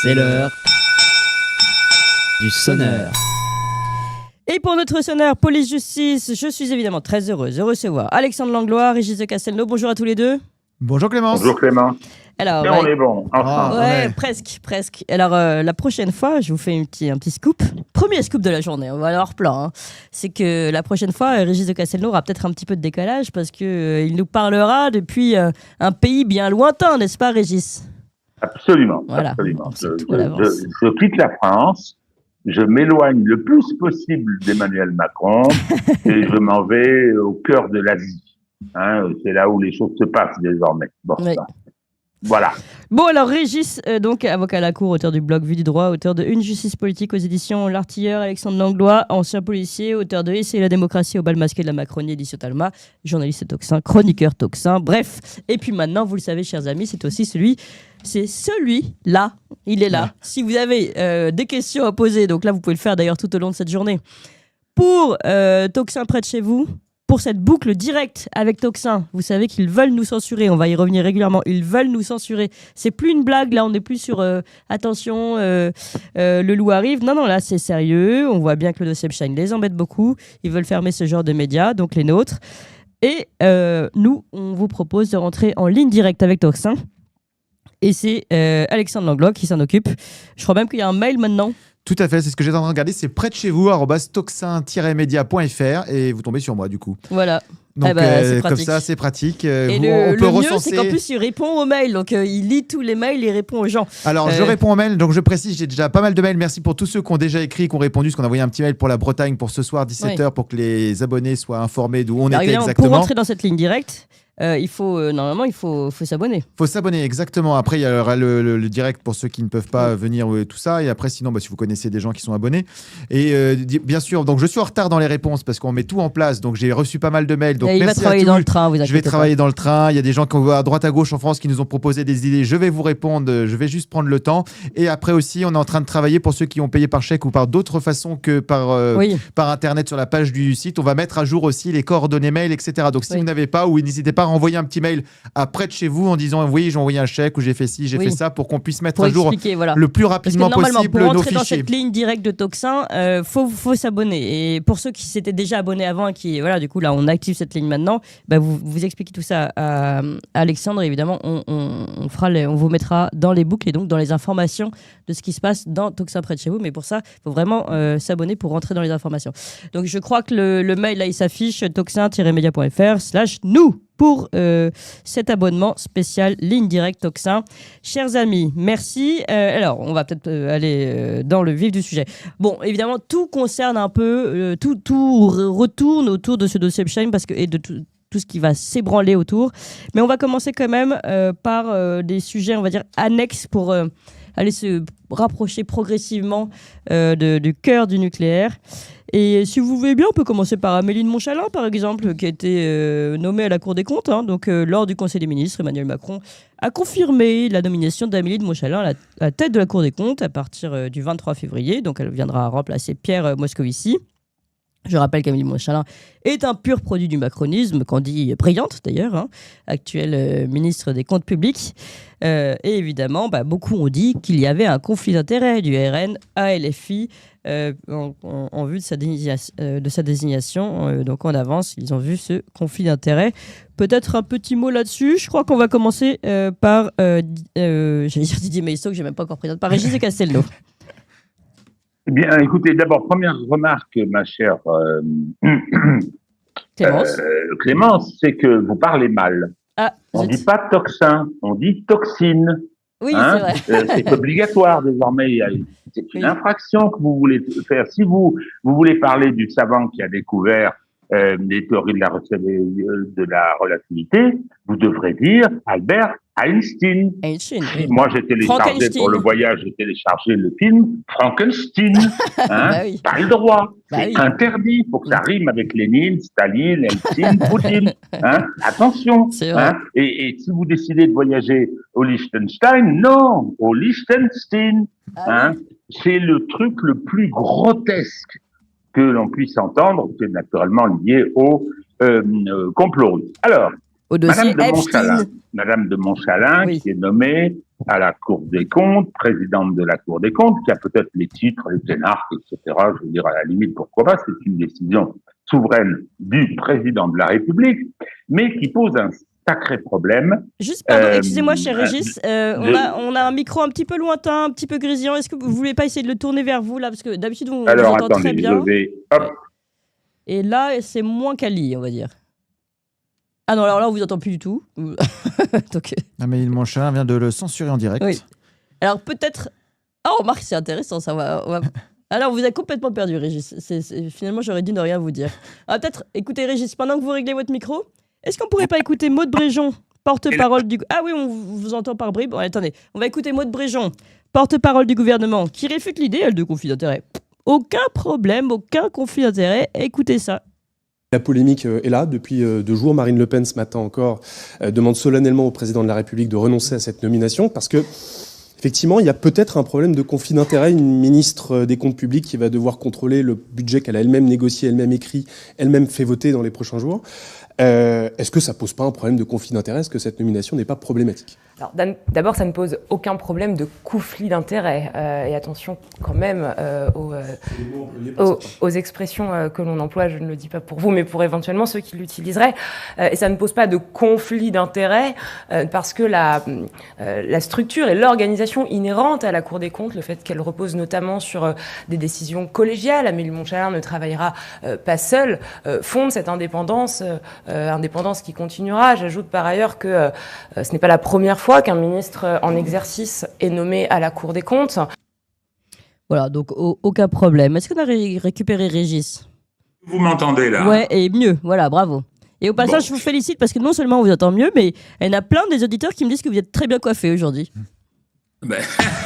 C'est l'heure du sonneur. Et pour notre sonneur police-justice, je suis évidemment très heureuse de recevoir Alexandre Langlois, Régis de Castelnau. Bonjour à tous les deux. Bonjour Clémence. Bonjour Clément. Alors, Mais on est bon, enfin. Ouais, presque. Alors, la prochaine fois, je vous fais un petit scoop. Premier scoop de la journée, on va avoir plein. Hein. C'est que la prochaine fois, Régis de Castelnau aura peut-être un petit peu de décalage parce qu'il nous parlera depuis un pays bien lointain, n'est-ce pas Régis ? Absolument, Voilà. absolument. Tout à l'avance. Je quitte la France, je m'éloigne le plus possible d'Emmanuel Macron et je m'en vais au cœur de l'Asie. Hein, c'est là où les choses se passent désormais. Bon, Oui. Voilà. Bon, alors Régis, donc avocat à la cour, auteur du blog Vue du droit, auteur de Une justice politique aux éditions L'Artilleur, Alexandre Langlois, ancien policier, auteur de Essayer la démocratie au bal masqué de la Macronie, édition Talma, journaliste Toxin, chroniqueur Toxin, bref. Et puis maintenant, vous le savez, chers amis, c'est celui-là, il est là. Ouais. Si vous avez des questions à poser, donc là, vous pouvez le faire d'ailleurs tout au long de cette journée, pour Toxin près de chez vous, pour cette boucle directe avec Toxin, vous savez qu'ils veulent nous censurer, on va y revenir régulièrement, ils veulent nous censurer. C'est plus une blague, là on n'est plus sur attention, le loup arrive. Non, là c'est sérieux, on voit bien que le dossier Epstein les embête beaucoup, ils veulent fermer ce genre de médias, donc les nôtres. Et nous, on vous propose de rentrer en ligne directe avec Toxin. Et c'est Alexandre Langlois qui s'en occupe. Je crois même qu'il y a un mail maintenant. Tout à fait, c'est ce que j'étais en train de regarder, c'est près de chez vous, @toxin-media.fr et vous tombez sur moi du coup. Voilà. Donc c'est comme ça, c'est pratique. Et on peut le mieux, recenser. c'est qu'en plus, il répond aux mails. Donc, il lit tous les mails, il répond aux gens. Alors, je réponds aux mails. Donc, je précise, j'ai déjà pas mal de mails. Merci pour tous ceux qui ont déjà écrit, qui ont répondu. Parce qu'on a envoyé un petit mail pour la Bretagne pour ce soir, 17h, pour que les abonnés soient informés d'où on était exactement. Pour rentrer dans cette ligne directe, il faut s'abonner. Il faut s'abonner, exactement. Après, il y aura le direct pour ceux qui ne peuvent pas venir, tout ça. Et après, sinon, si vous connaissez des gens qui sont abonnés. Et bien sûr, donc je suis en retard dans les réponses parce qu'on met tout en place. Donc, j'ai reçu pas mal de mails. Donc, il va travailler dans le train, vous inquiétez pas. Je vais travailler dans le train. Il y a des gens qui vont à droite à gauche en France qui nous ont proposé des idées. Je vais vous répondre. Je vais juste prendre le temps. Et après aussi, on est en train de travailler pour ceux qui ont payé par chèque ou par d'autres façons que par Internet sur la page du site. On va mettre à jour aussi les coordonnées mail, etc. Donc, si vous n'avez pas, ou n'hésitez pas à envoyer un petit mail près de chez vous en disant oui, j'ai envoyé un chèque ou j'ai fait ci, j'ai fait ça pour qu'on puisse mettre à jour le plus rapidement possible pour rentrer nos fichiers. Dans cette ligne directe de Toxin, faut s'abonner. Et pour ceux qui s'étaient déjà abonnés avant et qui, du coup, là, on active cette ligne maintenant, vous expliquez tout ça à Alexandre. Évidemment, on vous mettra dans les boucles et donc dans les informations de ce qui se passe dans Toxin près de chez vous. Mais pour ça, il faut vraiment s'abonner pour rentrer dans les informations. Donc, je crois que le mail, là, il s'affiche toxin-media.fr/nous pour cet abonnement spécial ligne directe Toxin. Chers amis, merci. Alors, on va peut-être aller dans le vif du sujet. Bon, évidemment, tout concerne un peu, tout retourne autour de ce dossier Epstein et de tout ce qui va s'ébranler autour. Mais on va commencer quand même par des sujets, on va dire, annexes pour aller se rapprocher progressivement du cœur du nucléaire. Et si vous voulez bien, on peut commencer par Amélie de Montchalin, par exemple, qui a été nommée à la Cour des comptes. Donc, lors du Conseil des ministres, Emmanuel Macron a confirmé la nomination d'Amélie de Montchalin à la tête de la Cour des comptes à partir du 23 février. Donc, elle viendra remplacer Pierre Moscovici. Je rappelle qu'Amélie de Montchalin est un pur produit du macronisme, qu'on dit brillante d'ailleurs, actuelle ministre des Comptes publics. Et évidemment, beaucoup ont dit qu'il y avait un conflit d'intérêts du RN à LFI en vue de sa désignation. Donc en avance, ils ont vu ce conflit d'intérêts. Peut-être un petit mot là-dessus. Je crois qu'on va commencer par, j'allais dire Didier Maistre, que je n'ai même pas encore présenté, par Régis de Castelnau. Eh bien, écoutez, d'abord, première remarque, ma chère Clémence, c'est que vous parlez mal. On ne dit pas toxin, on dit toxine. Oui, c'est vrai. C'est obligatoire désormais. C'est une infraction que vous voulez faire. Si vous voulez parler du savant qui a découvert des théories de la relativité, vous devrez dire Albert Einstein. Moi, j'ai téléchargé pour le voyage, j'ai téléchargé le film Frankenstein. Pas le droit. C'est interdit. Il faut que ça rime avec Lénine, Staline, Helsinki, Poutine. Attention. Et si vous décidez de voyager au Liechtenstein, non, au Liechtenstein. C'est le truc le plus grotesque que l'on puisse entendre, c'est naturellement lié au complot. Alors, Madame de Montchalin, qui est nommée à la Cour des comptes, présidente de la Cour des comptes, qui a peut-être les titres, les énarques, etc. Je veux dire, à la limite, pourquoi pas, c'est une décision souveraine du président de la République, mais qui pose un sacré problème. Juste, pardon, excusez-moi, cher Régis, on a un micro un petit peu lointain, un petit peu grésillant. Est-ce que vous voulez pas essayer de le tourner vers vous, là? Parce que d'habitude, on vous entend très bien. Hop. Et là, c'est moins quali, on va dire. Ah non, alors là, on vous entend plus du tout. Donc... Ah, mais mon chat vient de le censurer en direct. Oui. Alors peut-être... Ah, remarque, c'est intéressant, ça va... Alors, vous avez complètement perdu, Régis. Finalement, j'aurais dû ne rien vous dire. Ah, peut-être, écoutez, Régis, pendant que vous réglez votre micro, est-ce qu'on pourrait pas écouter Maude Bréjon, porte-parole du... Ah oui, on vous entend par bribes. Bon, attendez, on va écouter Maude Bréjon, porte-parole du gouvernement, qui réfute l'idée, elle, de conflit d'intérêt. Aucun problème, aucun conflit d'intérêt. Écoutez ça. La polémique est là depuis 2 jours. Marine Le Pen, ce matin encore, demande solennellement au président de la République de renoncer à cette nomination parce que, effectivement, il y a peut-être un problème de conflit d'intérêt. Une ministre des Comptes publics qui va devoir contrôler le budget qu'elle a elle-même négocié, elle-même écrit, elle-même fait voter dans les prochains jours. Est-ce que ça pose pas un problème de conflit d'intérêt? Est-ce que cette nomination n'est pas problématique? Alors, d'abord, ça ne pose aucun problème de conflit d'intérêt. Et attention quand même aux expressions que l'on emploie. Je ne le dis pas pour vous, mais pour éventuellement ceux qui l'utiliseraient. Et ça ne pose pas de conflit d'intérêt parce que la structure et l'organisation inhérente à la Cour des comptes, le fait qu'elle repose notamment sur des décisions collégiales, Amélie Montchalin ne travaillera pas seule, fonde cette indépendance qui continuera. J'ajoute par ailleurs que ce n'est pas la première fois qu'un ministre en exercice est nommé à la Cour des comptes. Voilà, donc aucun problème. Est-ce qu'on a récupéré Régis? Vous m'entendez là? Ouais, et mieux, voilà, bravo. Et au passage, je vous félicite parce que non seulement on vous entend mieux, mais il y en a plein des auditeurs qui me disent que vous êtes très bien coiffé aujourd'hui. Ben,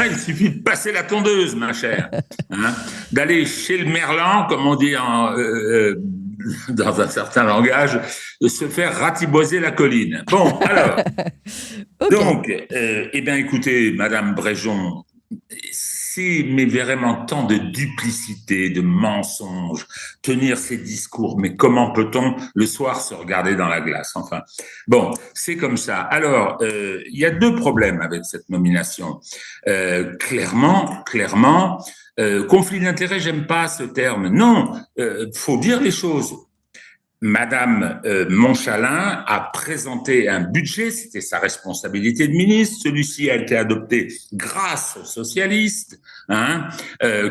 il suffit de passer la tondeuse, ma chère. Hein, d'aller chez le merlan, comme on dit dans un certain langage, de se faire ratiboiser la colline. Bon, alors, okay. Donc, eh bien, écoutez, Madame Bréjon, mais vraiment tant de duplicité, de mensonges, tenir ces discours, mais comment peut-on le soir se regarder dans la glace? Enfin, bon, c'est comme ça. Alors, il y a 2 problèmes avec cette nomination. Clairement, conflit d'intérêt, j'aime pas ce terme. Non, faut dire les choses. Madame Montchalin a présenté un budget, c'était sa responsabilité de ministre. Celui-ci a été adopté grâce aux socialistes,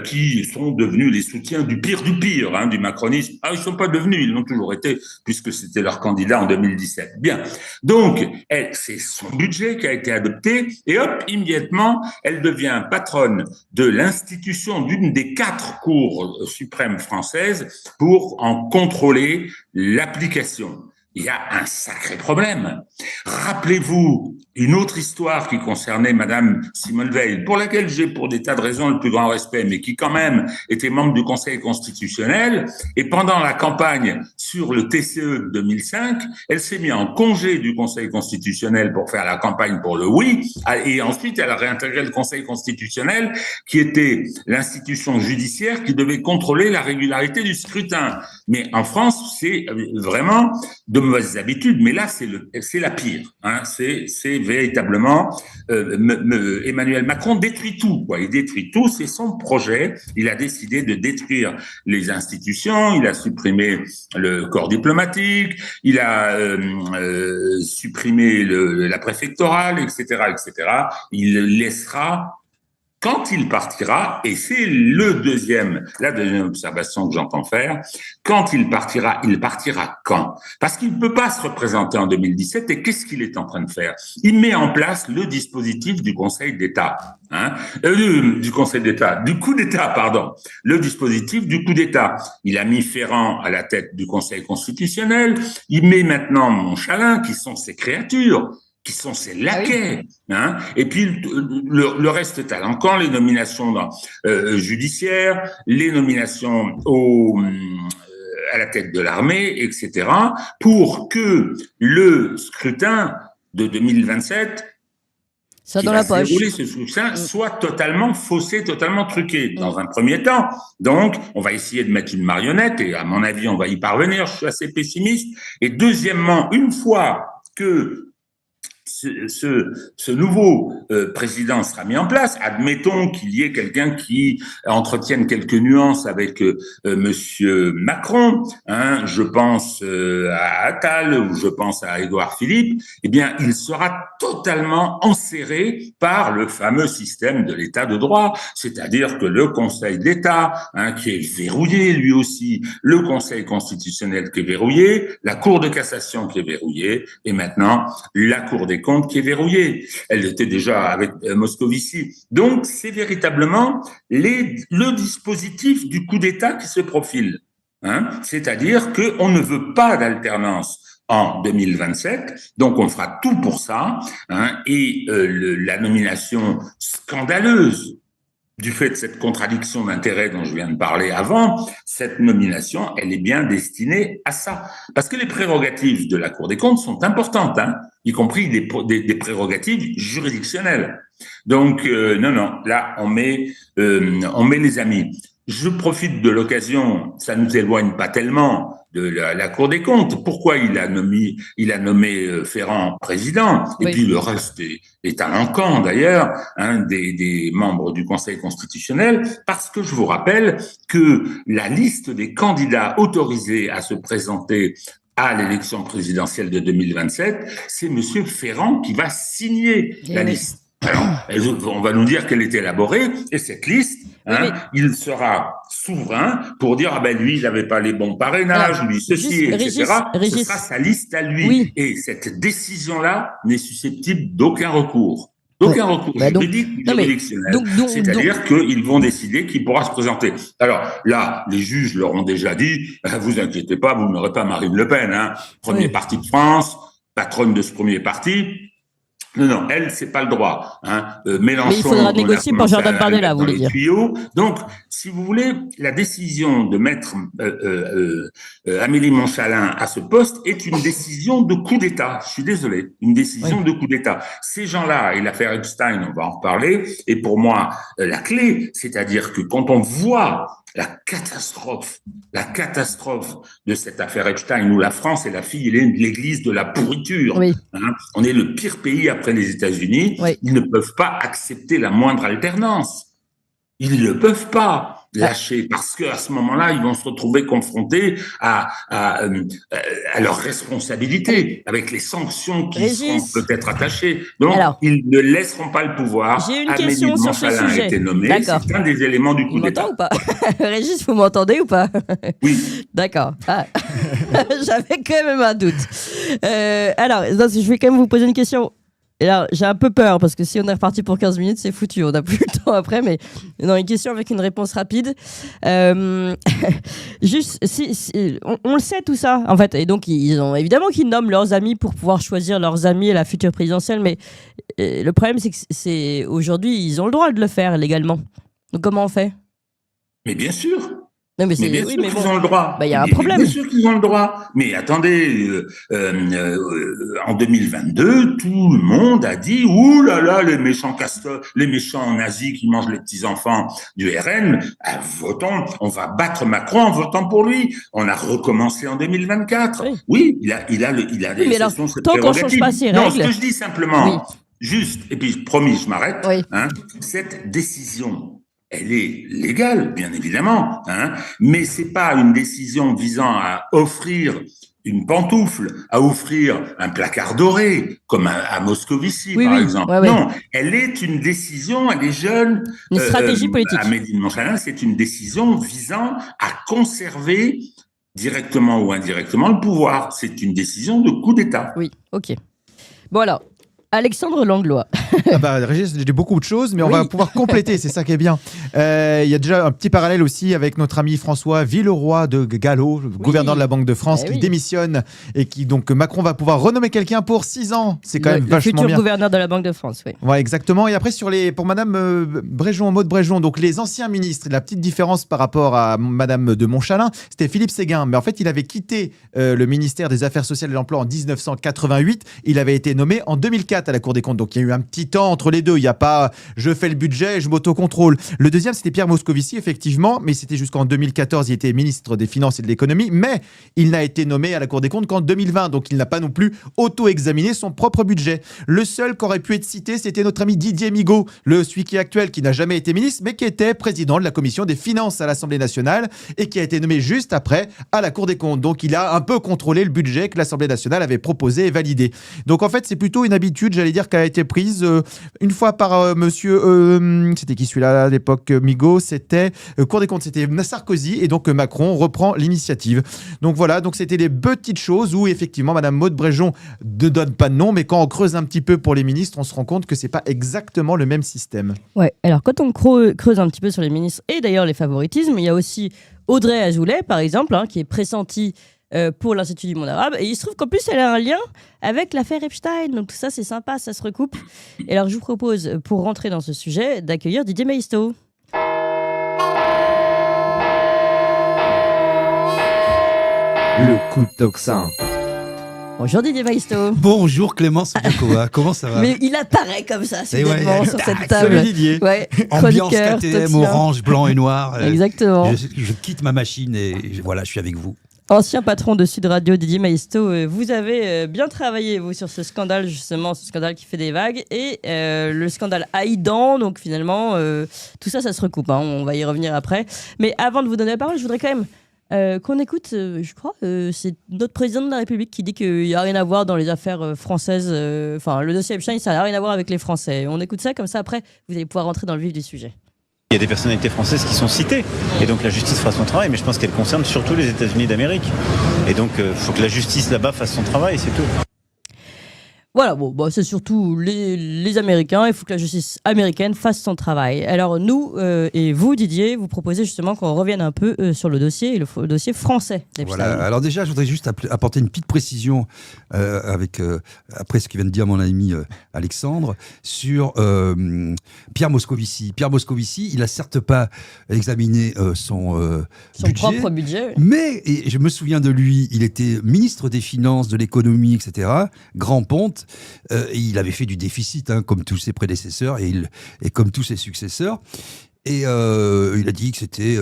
qui sont devenus les soutiens du pire, du macronisme. Ah, ils sont pas devenus, ils l'ont toujours été, puisque c'était leur candidat en 2017. Bien. Donc, c'est son budget qui a été adopté, et hop, immédiatement, elle devient patronne de l'institution d'une des 4 cours suprêmes françaises pour en contrôler l'application. Il y a un sacré problème. Rappelez-vous une autre histoire qui concernait Madame Simone Veil, pour laquelle j'ai pour des tas de raisons le plus grand respect, mais qui quand même était membre du Conseil constitutionnel. Et pendant la campagne sur le TCE 2005, elle s'est mise en congé du Conseil constitutionnel pour faire la campagne pour le oui. Et ensuite, elle a réintégré le Conseil constitutionnel, qui était l'institution judiciaire qui devait contrôler la régularité du scrutin. Mais en France, c'est vraiment de mauvaises habitudes, mais là c'est la pire. C'est véritablement Emmanuel Macron détruit tout. Il détruit tout, c'est son projet. Il a décidé de détruire les institutions. Il a supprimé le corps diplomatique. Il a supprimé la préfectorale, etc., etc. Il laissera. Quand il partira, et c'est la deuxième observation que j'entends faire, quand il partira quand? Parce qu'il ne peut pas se représenter en 2017, et qu'est-ce qu'il est en train de faire? Il met en place le dispositif du Conseil d'État, du coup d'État, pardon. Le dispositif du coup d'État. Il a mis Ferrand à la tête du Conseil constitutionnel, il met maintenant Montchalin, qui sont ses créatures, qui sont ses laquais, et puis le reste est à l'encan, les nominations judiciaires, les nominations à la tête de l'armée, etc., pour que le scrutin de 2027 ça dans la poche. Ce scrutin soit totalement faussé, totalement truqué, dans un premier temps. Donc, on va essayer de mettre une marionnette, et à mon avis, on va y parvenir, je suis assez pessimiste. Et deuxièmement, une fois que ce nouveau président sera mis en place, admettons qu'il y ait quelqu'un qui entretienne quelques nuances avec Monsieur Macron, hein, je pense à Attal ou je pense à Édouard Philippe, eh bien, il sera totalement enserré par le fameux système de l'état de droit, c'est-à-dire que le Conseil d'État, hein, qui est verrouillé lui aussi, le Conseil constitutionnel qui est verrouillé, la Cour de cassation qui est verrouillée, et maintenant la Cour des comptes qui est verrouillée. Elle était déjà avec Moscovici. Donc, c'est véritablement le dispositif du coup d'État qui se profile. Hein, c'est-à-dire qu'on ne veut pas d'alternance en 2027, donc on fera tout pour ça, hein, et la nomination scandaleuse du fait de cette contradiction d'intérêts dont je viens de parler avant, cette nomination, elle est bien destinée à ça. Parce que les prérogatives de la Cour des comptes sont importantes, hein, y compris des prérogatives juridictionnelles. Donc, non, là, on met les amis. Je profite de l'occasion, ça nous éloigne pas tellement de la Cour des comptes. Pourquoi il a nommé Ferrand président, et puis le reste est un encan d'ailleurs, hein, des membres du Conseil constitutionnel, parce que je vous rappelle que la liste des candidats autorisés à se présenter à l'élection présidentielle de 2027, c'est Monsieur Ferrand qui va signer la liste. Alors, on va nous dire qu'elle est élaborée, et cette liste, hein, il sera souverain pour dire, ah ben lui, il n'avait pas les bons parrainages, lui, ceci, etc. Ce sera sa liste à lui. Oui. Et cette décision-là n'est susceptible d'aucun recours. D'aucun recours juridique, juridictionnel. C'est-à-dire qu'ils vont décider qui pourra se présenter. Alors là, les juges leur ont déjà dit, vous inquiétez pas, vous n'aurez pas Marine Le Pen, hein, premier parti de France, patronne de ce premier parti. Non, elle, c'est pas le droit. Hein. Mélenchon, mais il faudra négocier pour Jordan Bardella, vous voulez dire. Donc, si vous voulez, la décision de mettre Amélie Montchalin à ce poste est une décision de coup d'État. Je suis désolé, une décision de coup d'État. Ces gens-là, et l'affaire Epstein, on va en reparler, est pour moi la clé. C'est-à-dire que quand on voit la catastrophe de cette affaire Epstein, où la France est la fille et l'église de la pourriture. Oui. Hein, on est le pire pays après les États-Unis. Oui. Ils ne peuvent pas accepter la moindre alternance. Ils ne peuvent pas lâcher, parce qu'à ce moment-là, ils vont se retrouver confrontés à leurs responsabilités, avec les sanctions qui seront peut-être attachées. Donc, ils ne laisseront pas le pouvoir. J'ai une question sur ce sujet. A été nommé. C'est un des éléments du coup d'État. Ou pas Régis, vous m'entendez ou pas? Oui. D'accord. Ah. J'avais quand même un doute. Alors, je vais quand même vous poser une question. Et là, j'ai un peu peur, parce que si on est reparti pour 15 minutes, c'est foutu. On n'a plus le temps après, mais non, une question avec une réponse rapide. Juste, on le sait tout ça, en fait. Et donc, ils ont évidemment qu'ils nomment leurs amis pour pouvoir choisir leurs amis à la future présidentielle. Mais le problème, c'est que aujourd'hui, ils ont le droit de le faire légalement. Donc, comment on fait? Mais bien sûr. Non, mais bien sûr qu'ils ont le droit. Il y a un problème. Bien sûr qu'ils ont le droit. Mais attendez, en 2022, tout le monde a dit, ouh là là, les méchants nazis qui mangent les petits enfants du RN, on va battre Macron en votant pour lui. On a recommencé en 2024. Oui, il a des mais alors, tant qu'on change pas ces règles. Non, ce que je dis simplement, juste, et puis promis, je m'arrête, hein, cette décision, elle est légale, bien évidemment, hein, mais c'est pas une décision visant à offrir une pantoufle, à offrir un placard doré, comme à Moscovici, par exemple. Non, elle est une décision, elle est jeune. Une stratégie politique. Amélie Montchalin, c'est une décision visant à conserver directement ou indirectement le pouvoir. C'est une décision de coup d'État. Oui, ok. Bon alors, Alexandre Langlois. Régis, j'ai dit beaucoup de choses, mais on va pouvoir compléter, c'est ça qui est bien. Il y a déjà un petit parallèle aussi avec notre ami François Villeroy de Gallo, gouverneur de la Banque de France, qui démissionne et qui, donc, Macron va pouvoir renommer quelqu'un pour 6 ans. C'est quand même vachement bien. Le futur gouverneur de la Banque de France, oui. Ouais, exactement. Et après, pour Madame Bréjon, Maud Bréjon, donc les anciens ministres, la petite différence par rapport à Madame de Montchalin, c'était Philippe Séguin. Mais en fait, il avait quitté le ministère des Affaires sociales et de l'Emploi en 1988. Il avait été nommé en 2004. 2004 à la Cour des comptes. Donc il y a eu un petit temps entre les deux. Il n'y a pas je fais le budget et je m'autocontrôle. Le deuxième, c'était Pierre Moscovici, effectivement, mais c'était jusqu'en 2014. Il était ministre des Finances et de l'Économie, mais il n'a été nommé à la Cour des comptes qu'en 2020. Donc il n'a pas non plus auto-examiné son propre budget. Le seul qui aurait pu être cité, c'était notre ami Didier Migaud, celui qui est actuel, qui n'a jamais été ministre, mais qui était président de la Commission des Finances à l'Assemblée nationale et qui a été nommé juste après à la Cour des comptes. Donc il a un peu contrôlé le budget que l'Assemblée nationale avait proposé et validé. Donc en fait, c'est plutôt une habitude, j'allais dire, qui a été prise une fois par monsieur, c'était qui celui-là à l'époque, Migaud, c'était Cour des comptes, c'était Sarkozy, et donc Macron reprend l'initiative. Donc voilà, donc c'était des petites choses où effectivement Madame Maud Bréjon ne donne pas de nom, mais quand on creuse un petit peu pour les ministres, on se rend compte que c'est pas exactement le même système. Ouais, alors quand on creuse un petit peu sur les ministres et d'ailleurs les favoritismes, il y a aussi Audrey Azoulay, par exemple, qui est pressentie pour l'Institut du monde arabe. Et il se trouve qu'en plus, elle a un lien avec l'affaire Epstein. Donc tout ça, c'est sympa, ça se recoupe. Et alors, je vous propose, pour rentrer dans ce sujet, d'accueillir Didier Maisto. Le coup de tocsin. Bonjour Didier Maisto. Bonjour Clémence Boukoua, comment ça va? Mais il apparaît comme ça, soudainement, ouais, sur cette table. Salut Didier. Ouais, ambiance KTM, orange, blanc et noir. Exactement. Je quitte ma machine et voilà, je suis avec vous. Ancien patron de Sud Radio, Didier Maisto, vous avez bien travaillé, vous, sur ce scandale, justement, ce scandale qui fait des vagues, et le scandale Haïdan, donc finalement, tout ça, ça se recoupe, on va y revenir après. Mais avant de vous donner la parole, je voudrais quand même qu'on écoute, je crois, c'est notre président de la République qui dit qu'il n'y a rien à voir dans les affaires françaises, enfin, le dossier Epstein, ça n'a rien à voir avec les Français. On écoute ça, comme ça, après, vous allez pouvoir rentrer dans le vif du sujet. Il y a des personnalités françaises qui sont citées, et donc la justice fera son travail, mais je pense qu'elle concerne surtout les États-Unis d'Amérique. Et donc il faut que la justice là-bas fasse son travail, c'est tout. Voilà, bon, c'est surtout les Américains. Il faut que la justice américaine fasse son travail. Alors nous et vous, Didier, vous proposez justement qu'on revienne un peu sur le dossier, le dossier français d'Epstein. Voilà. Alors déjà, je voudrais juste apporter une petite précision après ce que vient de dire mon ami Alexandre sur Pierre Moscovici. Pierre Moscovici, il a certes pas examiné son budget, propre budget. Oui. Mais et je me souviens de lui, il était ministre des Finances, de l'économie, etc. Grand ponte. Et il avait fait du déficit, comme tous ses prédécesseurs et comme tous ses successeurs. Et il a dit que c'était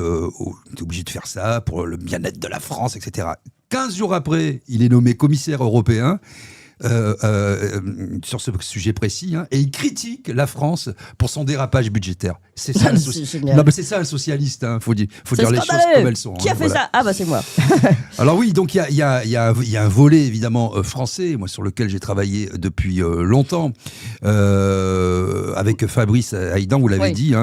obligé de faire ça pour le bien-être de la France, etc. 15 jours après, il est nommé commissaire européen sur ce sujet précis, et il critique la France pour son dérapage budgétaire. C'est ça, c'est ça un socialiste. Faut dire les choses comme elles sont. Qui a fait ça? Ah bah c'est moi. Alors oui, donc il y a un volet évidemment français, moi sur lequel j'ai travaillé depuis longtemps avec Fabrice Haïdan, vous l'avez dit,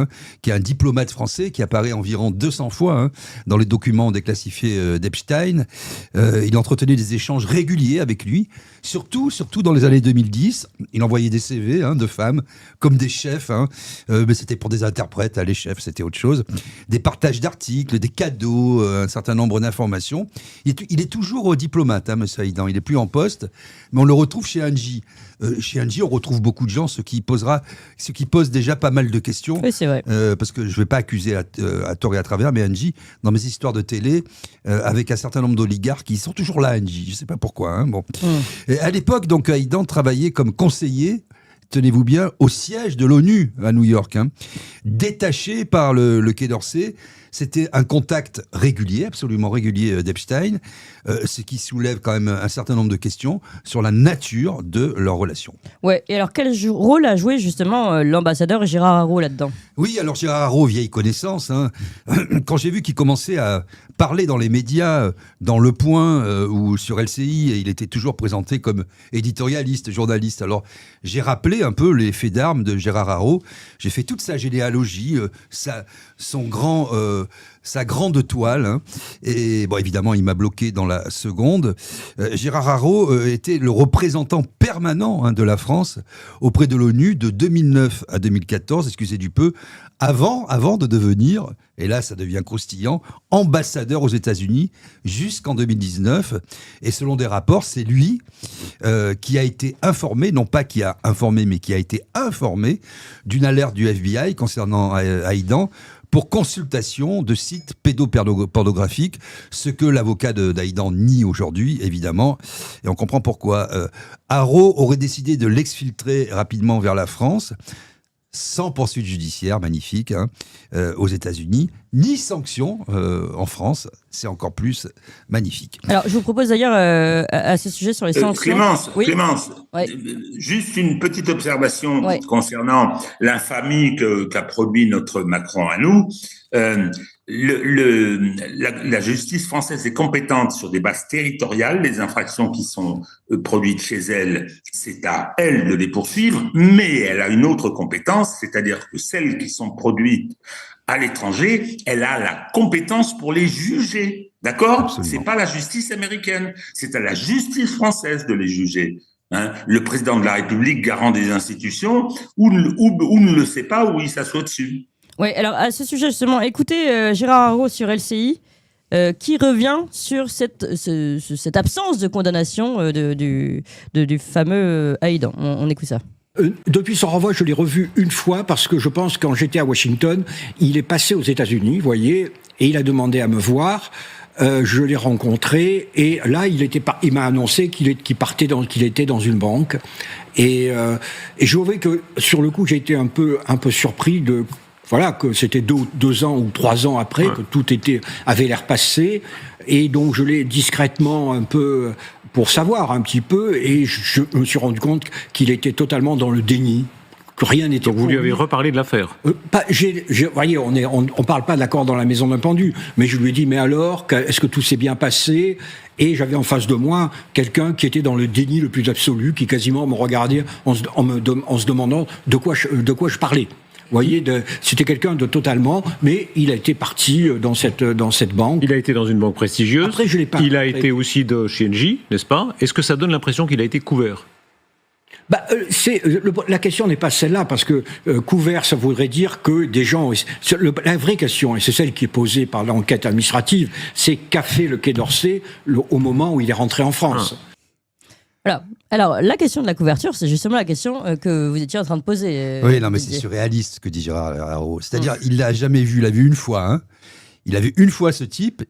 qui est un diplomate français qui apparaît environ 200 fois dans les documents déclassifiés d'Epstein. Il entretenait des échanges réguliers avec lui. Surtout dans les années 2010, il envoyait des CV de femmes comme des chefs, mais c'était pour des interprètes, les chefs c'était autre chose, des partages d'articles, des cadeaux, un certain nombre d'informations. Il est toujours diplomate, M. Haïdan, il n'est plus en poste, mais on le retrouve chez Engie. Chez Engie, on retrouve beaucoup de gens, ce qui pose déjà pas mal de questions. Oui, c'est vrai. Parce que je ne vais pas accuser à tort et à travers, mais Engie, dans mes histoires de télé, avec un certain nombre d'oligarques qui sont toujours là, Engie. Je ne sais pas pourquoi. Et à l'époque, donc, Haïdan travaillait comme conseiller, tenez-vous bien, au siège de l'ONU à New York, détaché par le Quai d'Orsay. C'était un contact régulier, absolument régulier d'Epstein, ce qui soulève quand même un certain nombre de questions sur la nature de leur relation. Ouais, et alors quel rôle a joué justement l'ambassadeur Gérard Haraud là-dedans? Oui, alors Gérard Haraud, vieille connaissance, quand j'ai vu qu'il commençait à parler dans les médias, dans Le Point ou sur LCI, et il était toujours présenté comme éditorialiste, journaliste. Alors j'ai rappelé un peu les faits d'armes de Gérard Haraud, j'ai fait toute sa généalogie, sa grande toile, et bon, évidemment il m'a bloqué dans la seconde. Gérard Haraud était le représentant permanent de la France auprès de l'ONU de 2009 à 2014, excusez du peu, avant de devenir, et là ça devient croustillant, ambassadeur aux États-Unis jusqu'en 2019. Et selon des rapports, c'est lui qui a été informé, non pas qui a informé, mais qui a été informé d'une alerte du FBI concernant Haïdan pour consultation de sites pédopornographiques, ce que l'avocat d'Haïdan nie aujourd'hui, évidemment, et on comprend pourquoi. Haro aurait décidé de l'exfiltrer rapidement vers la France, sans poursuite judiciaire, magnifique, aux États-Unis, ni sanction en France, c'est encore plus magnifique. Alors, je vous propose d'ailleurs à ce sujet sur les sanctions. Clémence, juste une petite observation concernant l'infamie qu'a produit notre Macron à nous. La justice française est compétente sur des bases territoriales. Les infractions qui sont produites chez elle, c'est à elle de les poursuivre, mais elle a une autre compétence, c'est-à-dire que celles qui sont produites à l'étranger, elle a la compétence pour les juger. D'accord ? C'est pas la justice américaine, c'est à la justice française de les juger. Le président de la République, garant des institutions, ou ne le sait pas, ou il s'assoit dessus. Oui, alors à ce sujet justement, écoutez Gérard Haro sur LCI, qui revient sur cette absence de condamnation du fameux Haïdan. On écoute ça. Depuis son renvoi, je l'ai revu une fois parce que je pense que quand j'étais à Washington, il est passé aux États-Unis, vous voyez, et il a demandé à me voir. Je l'ai rencontré et là, il m'a annoncé qu'il était dans une banque et je trouvais que sur le coup, j'ai été un peu surpris que c'était 2 ans ou 3 ans après que tout avait l'air passé et donc je l'ai discrètement un peu pour savoir un petit peu et je me suis rendu compte qu'il était totalement dans le déni. Que rien n'était. Donc vous lui avez reparlé de l'affaire. Voyez, on parle pas d'accord dans la maison d'un pendu, mais je lui ai dit mais alors, est-ce que tout s'est bien passé ? Et j'avais en face de moi quelqu'un qui était dans le déni le plus absolu, qui quasiment me regardait en se demandant de quoi je parlais. Vous voyez, c'était quelqu'un de totalement, mais il a été parti dans cette banque. Il a été dans une banque prestigieuse. Après, je l'ai pas. Il a été aussi chez Engie, n'est-ce pas ? Est-ce que ça donne l'impression qu'il a été couvert ? La question n'est pas celle-là, parce que couvert, ça voudrait dire que des gens... La vraie question, et c'est celle qui est posée par l'enquête administrative, c'est qu'a fait le Quai d'Orsay au moment où il est rentré en France. Alors, la question de la couverture, c'est justement la question que vous étiez en train de poser. Oui, non, mais c'est surréaliste ce que dit Gérard Haro. C'est-à-dire, il l'a jamais vu, il l'a vu une fois, Il a vu une fois ce type,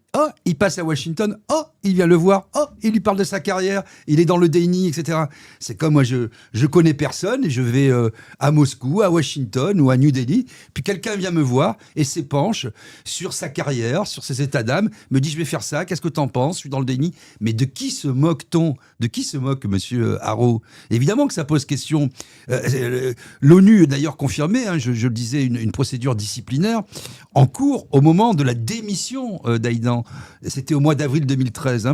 il passe à Washington, il vient le voir, il lui parle de sa carrière, il est dans le déni, etc. C'est comme moi, je connais personne et je vais à Moscou, à Washington ou à New Delhi, puis quelqu'un vient me voir et s'épanche sur sa carrière, sur ses états d'âme, me dit je vais faire ça, qu'est-ce que t'en penses ? Je suis dans le déni. Mais de qui se moque-t-on ? De qui se moque monsieur Haro ? Évidemment que ça pose question. L'ONU d'ailleurs confirmé, je le disais, une procédure disciplinaire en cours au moment de la démission d'Haïdan. C'était au mois d'avril 2013.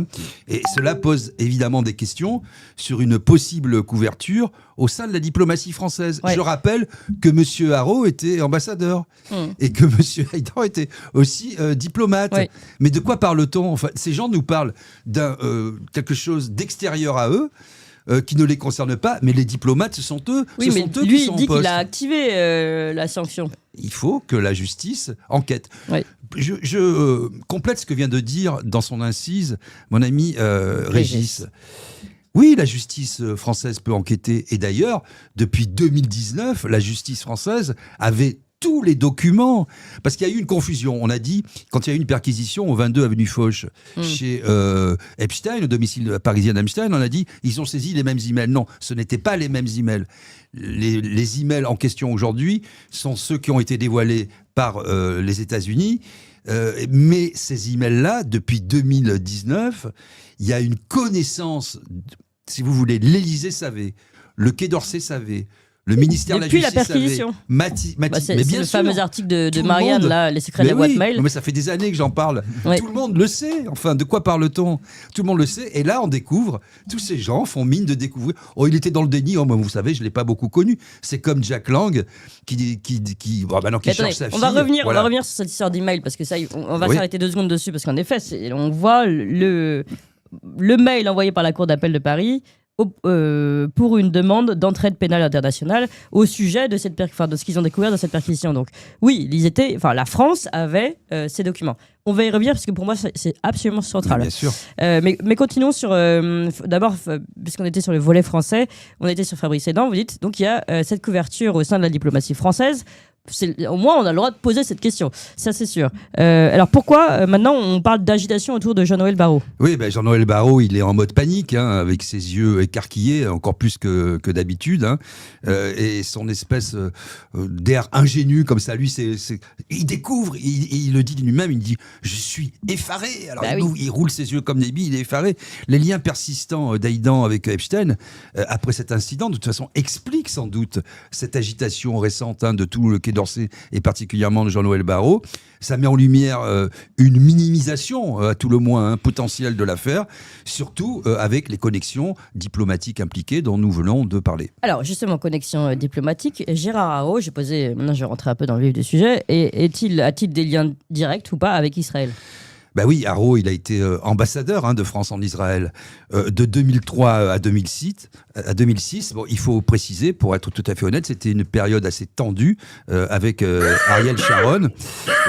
Et cela pose évidemment des questions sur une possible couverture au sein de la diplomatie française. Je rappelle que M. Haro était ambassadeur et que M. Haïdan était aussi diplomate. Mais de quoi parle-t-on ? Enfin, ces gens nous parlent d'un quelque chose d'extérieur à eux, qui ne les concerne pas, mais les diplomates, ce sont eux. Oui, mais lui, il dit qu'il a activé la sanction. Il faut que la justice enquête. Je complète ce que vient de dire dans son incise mon ami Régis. Oui, la justice française peut enquêter. Et d'ailleurs, depuis 2019, la justice française avait tous les documents. Parce qu'il y a eu une confusion. On a dit, quand il y a eu une perquisition au 22 avenue Foch, chez Epstein, au domicile parisien d'Epstein, on a dit, ils ont saisi les mêmes emails. Non, ce n'étaient pas les mêmes emails. Les emails en question aujourd'hui sont ceux qui ont été dévoilés par les États-Unis. Mais ces emails-là, depuis 2019, il y a une connaissance, si vous voulez, l'Élysée savait, le Quai d'Orsay savait, le ministère depuis de la Justice perquisition. C'est le fameux article de Marianne, là, les secrets de la boîte mail. Mais ça fait des années que j'en parle. Tout le monde le sait. Enfin, de quoi parle-t-on ? Tout le monde le sait. Et là, on découvre, tous ces gens font mine de découvrir. Oh, il était dans le déni. Oh, vous savez, je ne l'ai pas beaucoup connu. C'est comme Jack Lang qui cherche sa fille. On va revenir sur cette histoire d'email, parce que ça, on va s'arrêter 2 secondes dessus, parce qu'en effet, on voit le mail envoyé par la Cour d'appel de Paris pour une demande d'entraide pénale internationale au sujet de de ce qu'ils ont découvert dans cette perquisition. Donc oui, la France avait ces documents. On va y revenir parce que pour moi c'est absolument central. Bien sûr. Mais continuons sur d'abord, puisqu'on était sur le volet français, on était sur Fabrice Hédan. Vous dites donc il y a cette couverture au sein de la diplomatie française Au moins, on a le droit de poser cette question. Ça, c'est sûr. Alors, pourquoi maintenant on parle d'agitation autour de Jean-Noël Barrot ? Oui, Jean-Noël Barrot, il est en mode panique, avec ses yeux écarquillés, encore plus que d'habitude. Et son espèce d'air ingénu, comme ça, lui, il découvre, il le dit lui-même, il dit « Je suis effaré ». Alors, il roule ses yeux comme des billes, il est effaré. Les liens persistants d'Aïdan avec Epstein, après cet incident, de toute façon, expliquent sans doute cette agitation récente de tout le Quai d'Orsay et particulièrement de Jean-Noël Barrot. Ça met en lumière une minimisation, à tout le moins, potentielle de l'affaire, surtout avec les connexions diplomatiques impliquées dont nous venons de parler. Alors, justement, connexion diplomatique, Gérard Haro, maintenant je vais rentrer un peu dans le vif du sujet, a-t-il des liens directs ou pas avec Israël ? Oui, Haro, il a été ambassadeur de France en Israël de 2003 à 2006. Il faut préciser, pour être tout à fait honnête, c'était une période assez tendue avec Ariel Sharon.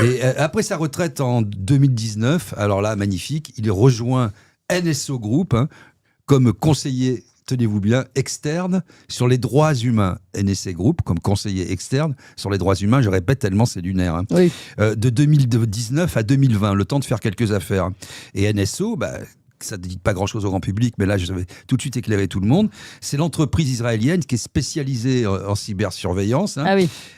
Et après sa retraite en 2019, alors là, magnifique, il rejoint NSO Group comme conseiller, tenez-vous bien, externe sur les droits humains. NSC Group, comme conseiller externe sur les droits humains, je répète tellement c'est lunaire. Oui. De 2019 à 2020, le temps de faire quelques affaires. Et NSO, ça ne dit pas grand-chose au grand public, mais là, je vais tout de suite éclairer tout le monde. C'est l'entreprise israélienne qui est spécialisée en cybersurveillance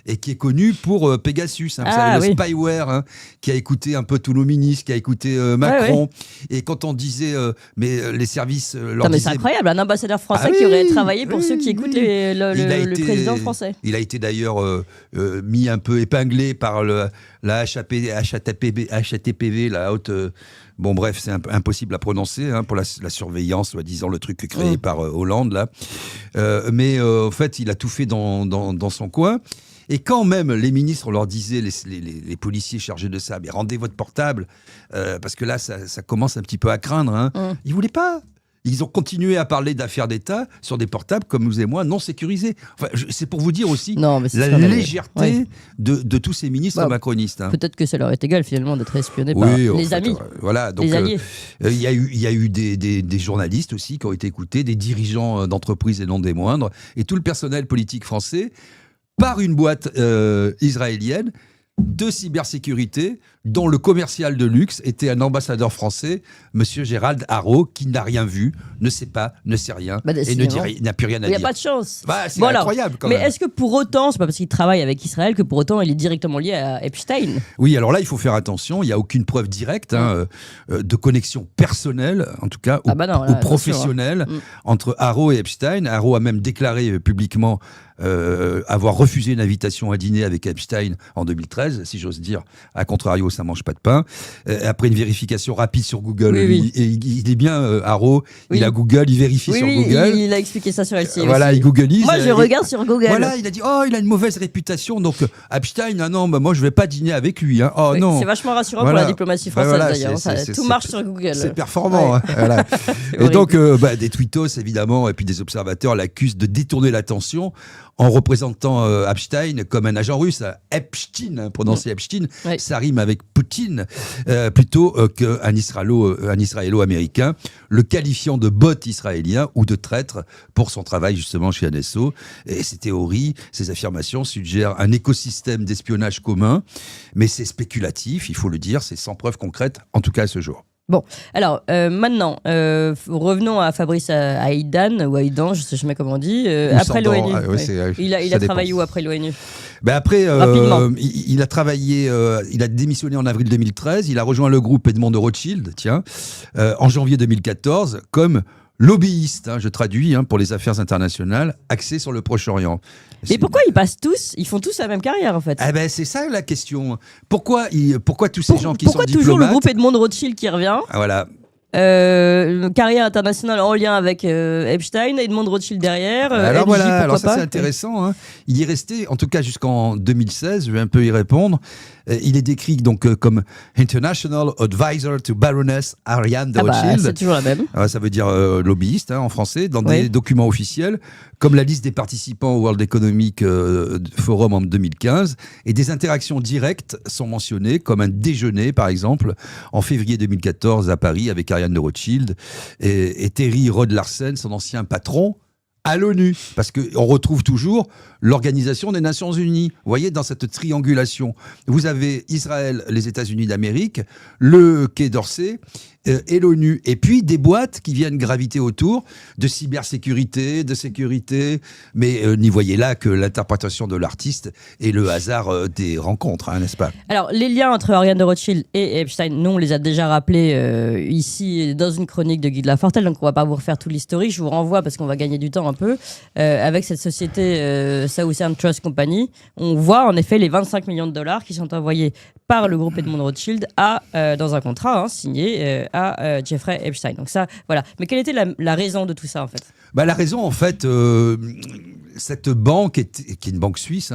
et qui est connue pour Pegasus. Vous savez, le spyware qui a écouté un peu tous nos ministres, qui a écouté Macron. Et quand on disait, mais les services leur disaient... C'est incroyable, un ambassadeur français qui aurait travaillé pour ceux qui écoutent le président français. Il a été d'ailleurs mis un peu épinglé par la HATPV, la haute... Bon, bref, c'est impossible à prononcer pour la surveillance, soi-disant le truc créé par Hollande, là. Mais en fait, il a tout fait dans son coin. Et quand même, les ministres leur disaient, les policiers chargés de ça, mais rendez votre portable, parce que là, ça commence un petit peu à craindre. Ils ne voulaient pas. Ils ont continué à parler d'affaires d'État sur des portables, comme nous et moi, non sécurisés. Enfin, c'est pour vous dire aussi la légèreté de tous ces ministres macronistes. Peut-être que ça leur est égal, finalement, d'être espionnés par les amis. Voilà, donc, les alliés. Il y a eu des journalistes aussi qui ont été écoutés, des dirigeants d'entreprises et non des moindres, et tout le personnel politique français, par une boîte israélienne de cybersécurité, dont le commercial de luxe était un ambassadeur français, Monsieur Gérald Haro, qui n'a rien vu, ne sait pas, ne sait rien, et n'a plus rien à dire. Il n'y a pas de chance. C'est incroyable quand même. Mais est-ce que pour autant, c'est pas parce qu'il travaille avec Israël que pour autant il est directement lié à Epstein ? Oui, alors là, il faut faire attention, il n'y a aucune preuve directe de connexion personnelle, en tout cas, ou professionnelle, entre Haro et Epstein. Haro a même déclaré publiquement avoir refusé une invitation à dîner avec Epstein en 2013, si j'ose dire. À contrario, ça mange pas de pain. Après une vérification rapide sur Google, il est bien Haro, il a Google, il vérifie sur Google. Il a expliqué ça sur LCI. Voilà, il googleise. Moi, je regarde sur Google. Voilà, il a dit il a une mauvaise réputation, donc Epstein, moi je vais pas dîner avec lui. Non. C'est vachement rassurant pour la diplomatie française d'ailleurs. Tout marche sur Google. C'est performant. Voilà. Et donc, des tweetos évidemment, et puis des observateurs l'accusent de détourner l'attention en représentant Epstein comme un agent russe. Epstein, prononcé Epstein, ça rime avec Poutine, plutôt qu'un Israélo-américain, le qualifiant de bot israélien ou de traître pour son travail justement chez NSO. Et ces théories, ces affirmations suggèrent un écosystème d'espionnage commun, mais c'est spéculatif, il faut le dire, c'est sans preuve concrète, en tout cas à ce jour. Bon, alors maintenant, revenons à Fabrice Aïdan, ou Aïdan, je ne sais jamais comment on dit, après l'ONU. Il a travaillé où après l'ONU ? Après, il a travaillé, il a démissionné en avril 2013, il a rejoint le groupe Edmond de Rothschild, en janvier 2014, comme lobbyiste, je traduis, pour les affaires internationales, axé sur le Proche-Orient. Mais pourquoi ils font tous la même carrière en fait ? C'est ça la question. Pourquoi tous ces gens qui sont diplomates... Pourquoi toujours le groupe Edmond de Rothschild qui revient ? Voilà. Carrière internationale en lien avec Epstein, Edmond de Rothschild derrière. Alors ça c'est intéressant. Il y est resté, en tout cas jusqu'en 2016, je vais un peu y répondre. Il est décrit donc comme International Advisor to Baroness Ariane de Rothschild. C'est toujours la même. Ça veut dire lobbyiste en français, dans des documents officiels, comme la liste des participants au World Economic Forum en 2015. Et des interactions directes sont mentionnées, comme un déjeuner, par exemple, en février 2014 à Paris avec Ariane de Rothschild et Terry Rod Larsen, son ancien patron, à l'ONU, parce qu'on retrouve toujours l'Organisation des Nations Unies. Vous voyez, dans cette triangulation, vous avez Israël, les États-Unis d'Amérique, le Quai d'Orsay et l'ONU. Et puis des boîtes qui viennent graviter autour de cybersécurité, de sécurité. Mais n'y voyez là que l'interprétation de l'artiste et le hasard des rencontres, hein, n'est-ce pas? Alors, les liens entre Ariane de Rothschild et Epstein, nous, on les a déjà rappelés ici dans une chronique de Guy de Lafortelle, donc on ne va pas vous refaire tout l'historique. Je vous renvoie, parce qu'on va gagner du temps un peu, avec cette société Southern Trust Company. On voit en effet les 25 millions de dollars qui sont envoyés par le groupe Edmond Rothschild dans un contrat signé à Jeffrey Epstein. Donc ça, voilà. Mais quelle était la raison de tout ça, en fait? La raison, en fait, cette banque, qui est une banque suisse,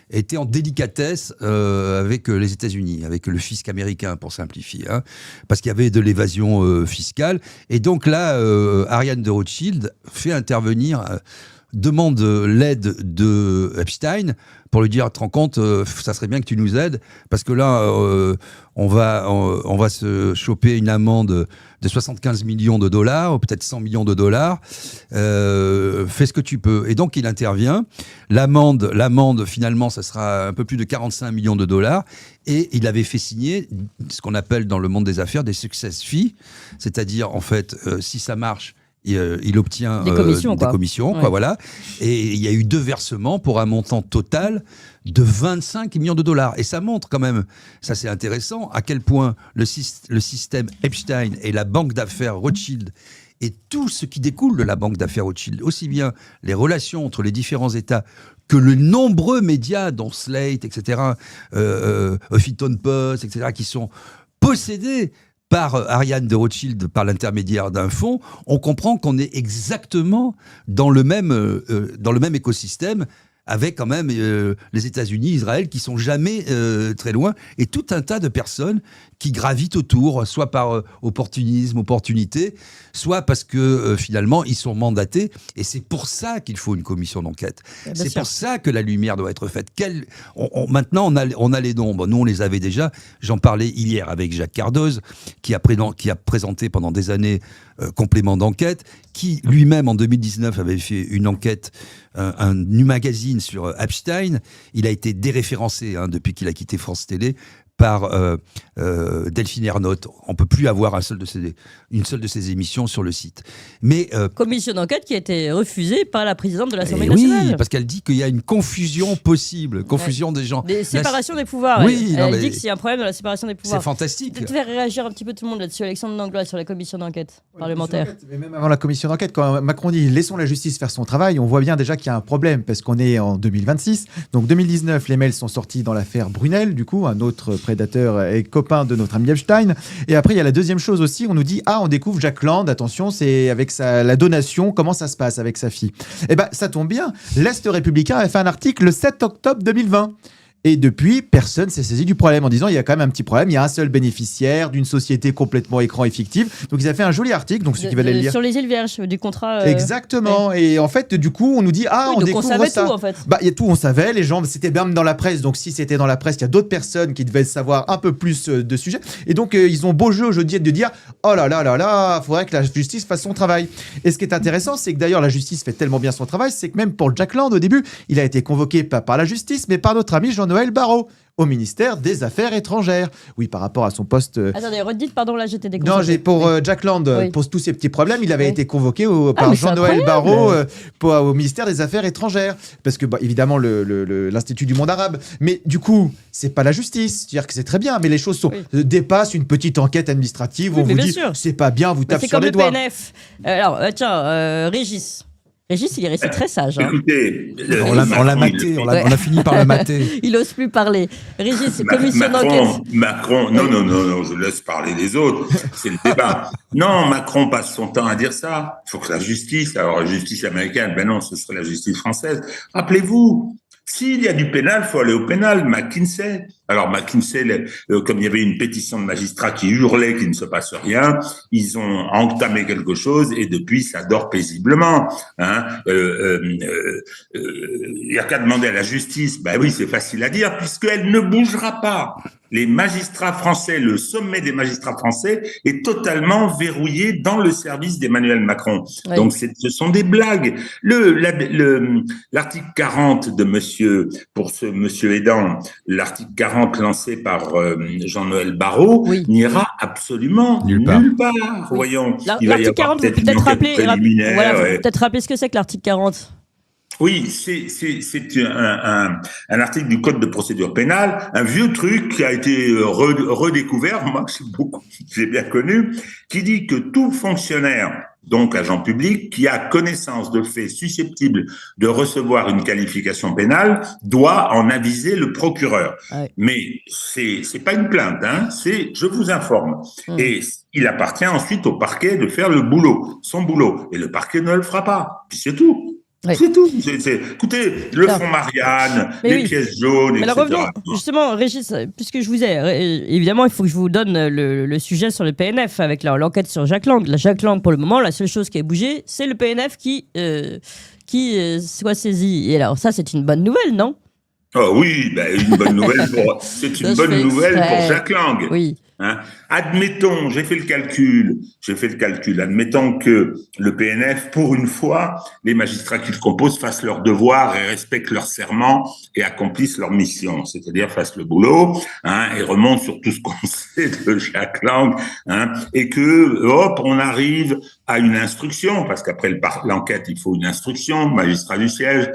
était en délicatesse avec les États-Unis, avec le fisc américain, pour simplifier, parce qu'il y avait de l'évasion fiscale. Et donc là, Ariane de Rothschild fait intervenir, demande l'aide de Epstein pour lui dire, te rends compte, ça serait bien que tu nous aides, parce que là, on va se choper une amende de 75 millions de dollars, ou peut-être 100 millions de dollars, fais ce que tu peux. Et donc, il intervient. L'amende, finalement, ça sera un peu plus de 45 millions de dollars, et il avait fait signer ce qu'on appelle dans le monde des affaires des success fees, c'est-à-dire, en fait, si ça marche, il obtient des commissions, quoi, voilà. Et il y a eu 2 versements pour un montant total de 25 millions de dollars. Et ça montre quand même, ça c'est intéressant, à quel point le système Epstein et la banque d'affaires Rothschild et tout ce qui découle de la banque d'affaires Rothschild, aussi bien les relations entre les différents États que le nombreux médias, dont Slate, etc., Huffington Post, etc., qui sont possédés par Ariane de Rothschild, par l'intermédiaire d'un fonds, on comprend qu'on est exactement dans le même écosystème, avec quand même les États-Unis, Israël, qui sont jamais très loin, et tout un tas de personnes qui gravitent autour, soit par opportunité, soit parce que finalement ils sont mandatés, et c'est pour ça qu'il faut une commission d'enquête. C'est pour ça que la lumière doit être faite. Maintenant, on a les noms. Bon, nous, on les avait déjà. J'en parlais hier avec Jacques Cardoz, qui a présenté pendant des années complément d'enquête, qui lui-même en 2019 avait fait une enquête, un magazine sur Epstein. Il a été déréférencé depuis qu'il a quitté France Télé par Delphine Ernotte. On ne peut plus avoir une seule de ses émissions sur le site. Mais, commission d'enquête qui a été refusée par la présidente de l'Assemblée nationale. Oui, parce qu'elle dit qu'il y a une confusion possible, des gens. Des séparations des pouvoirs. Oui, elle dit qu'il y a un problème de la séparation des pouvoirs. C'est fantastique. Peut-être faire réagir un petit peu tout le monde là-dessus, Alexandre Langlois, sur la commission d'enquête parlementaire. Mais même avant la commission d'enquête, quand Macron dit « laissons la justice faire son travail », on voit bien déjà qu'il y a un problème, parce qu'on est en 2026. Donc 2019, les mails sont sortis dans l'affaire Brunel, du coup, un autre prédateur et copain de notre ami Epstein. Et après, il y a la deuxième chose aussi, on nous dit « ah, on découvre Jack Land, attention, c'est avec la donation, comment ça se passe avec sa fille ?» Eh bien, ça tombe bien, l'Est républicain a fait un article le 7 octobre 2020. Et depuis, personne s'est saisi du problème en disant il y a quand même un petit problème, il y a un seul bénéficiaire d'une société complètement écran et fictive. Donc ils ont fait un joli article, donc ceux qui veulent le lire. Sur les îles Vierges, du contrat. Exactement. Ouais. Et en fait, du coup, on nous dit on découvre ça. On savait tout en fait. Il y a tout, on savait, les gens, c'était même dans la presse. Donc si c'était dans la presse, il y a d'autres personnes qui devaient savoir un peu plus de sujets. Et donc ils ont beau jeu aujourd'hui de dire oh là là là là, faudrait que la justice fasse son travail. Et ce qui est intéressant, c'est que d'ailleurs la justice fait tellement bien son travail, c'est que même pour Jack Land au début, il a été convoqué pas par la justice, mais par notre ami Jean-Noël Barrot au ministère des Affaires étrangères. Oui, par rapport à son poste... Attendez, redites, pardon, là j'étais déconcentré. Non, pour Jack Land, pour tous ces petits problèmes, il avait été convoqué par Jean-Noël Barrot au ministère des Affaires étrangères. Parce que, évidemment, l'Institut du monde arabe. Mais du coup, c'est pas la justice. C'est-à-dire que c'est très bien, mais les choses dépassent une petite enquête administrative où on vous dit c'est pas bien, vous tapez sur les doigts. C'est comme le PNF. Alors, tiens, Régis. Régis, il est resté très sage. Écoutez, on l'a maté, on a fini par le mater. Il n'ose plus parler. Régis, commission d'enquête. Macron, non, je laisse parler les autres, c'est le débat. Non, Macron passe son temps à dire ça. Il faut que la justice, alors la justice américaine, non, ce serait la justice française. Rappelez-vous, s'il y a du pénal, il faut aller au pénal. McKinsey. Alors McKinsey, comme il y avait une pétition de magistrats qui hurlait qu'il ne se passe rien, ils ont entamé quelque chose et depuis ça dort paisiblement. Il y a qu'à demander à la justice. Oui, c'est facile à dire puisqu'elle ne bougera pas. les magistrats français, le sommet des magistrats français est totalement verrouillé dans le service d'Emmanuel Macron. Oui. Donc ce sont des blagues. L'article 40 de pour ce monsieur aidant, l'article 40 lancé par Jean-Noël Barrot, n'ira absolument nulle part. Oui. Voyons. L'article 40, vous peut-être rappeler, peut-être rappeler ce que c'est que l'article 40. Oui, c'est un article du Code de procédure pénale, un vieux truc qui a été redécouvert, moi j'ai bien connu, qui dit que tout fonctionnaire, donc agent public, qui a connaissance de faits susceptibles de recevoir une qualification pénale, doit en aviser le procureur. Ouais. Mais c'est pas une plainte, hein, c'est je vous informe. Et il appartient ensuite au parquet de faire son boulot. Et le parquet ne le fera pas. Puis c'est tout. Oui. C'est tout. Écoutez, le fonds Marianne, les pièces jaunes, etc. Alors revenons, justement, Régis, puisque je vous ai, évidemment, il faut que je vous donne le sujet sur le PNF avec l'enquête sur Jack Lang. Jack Lang, pour le moment, la seule chose qui a bougé, c'est le PNF qui soit saisi. Et alors ça, c'est une bonne nouvelle, non ? Oh oui, une bonne nouvelle c'est une bonne nouvelle pour Jack Lang. Oui. Hein? Admettons, j'ai fait le calcul, admettons que le PNF, pour une fois, les magistrats qui le composent fassent leur devoir et respectent leur serment et accomplissent leur mission, c'est-à-dire fassent le boulot, hein, et remontent sur tout ce qu'on sait de Jack Lang, hein, et que, hop, on arrive à une instruction, parce qu'après l'enquête, il faut une instruction, magistrat du siège,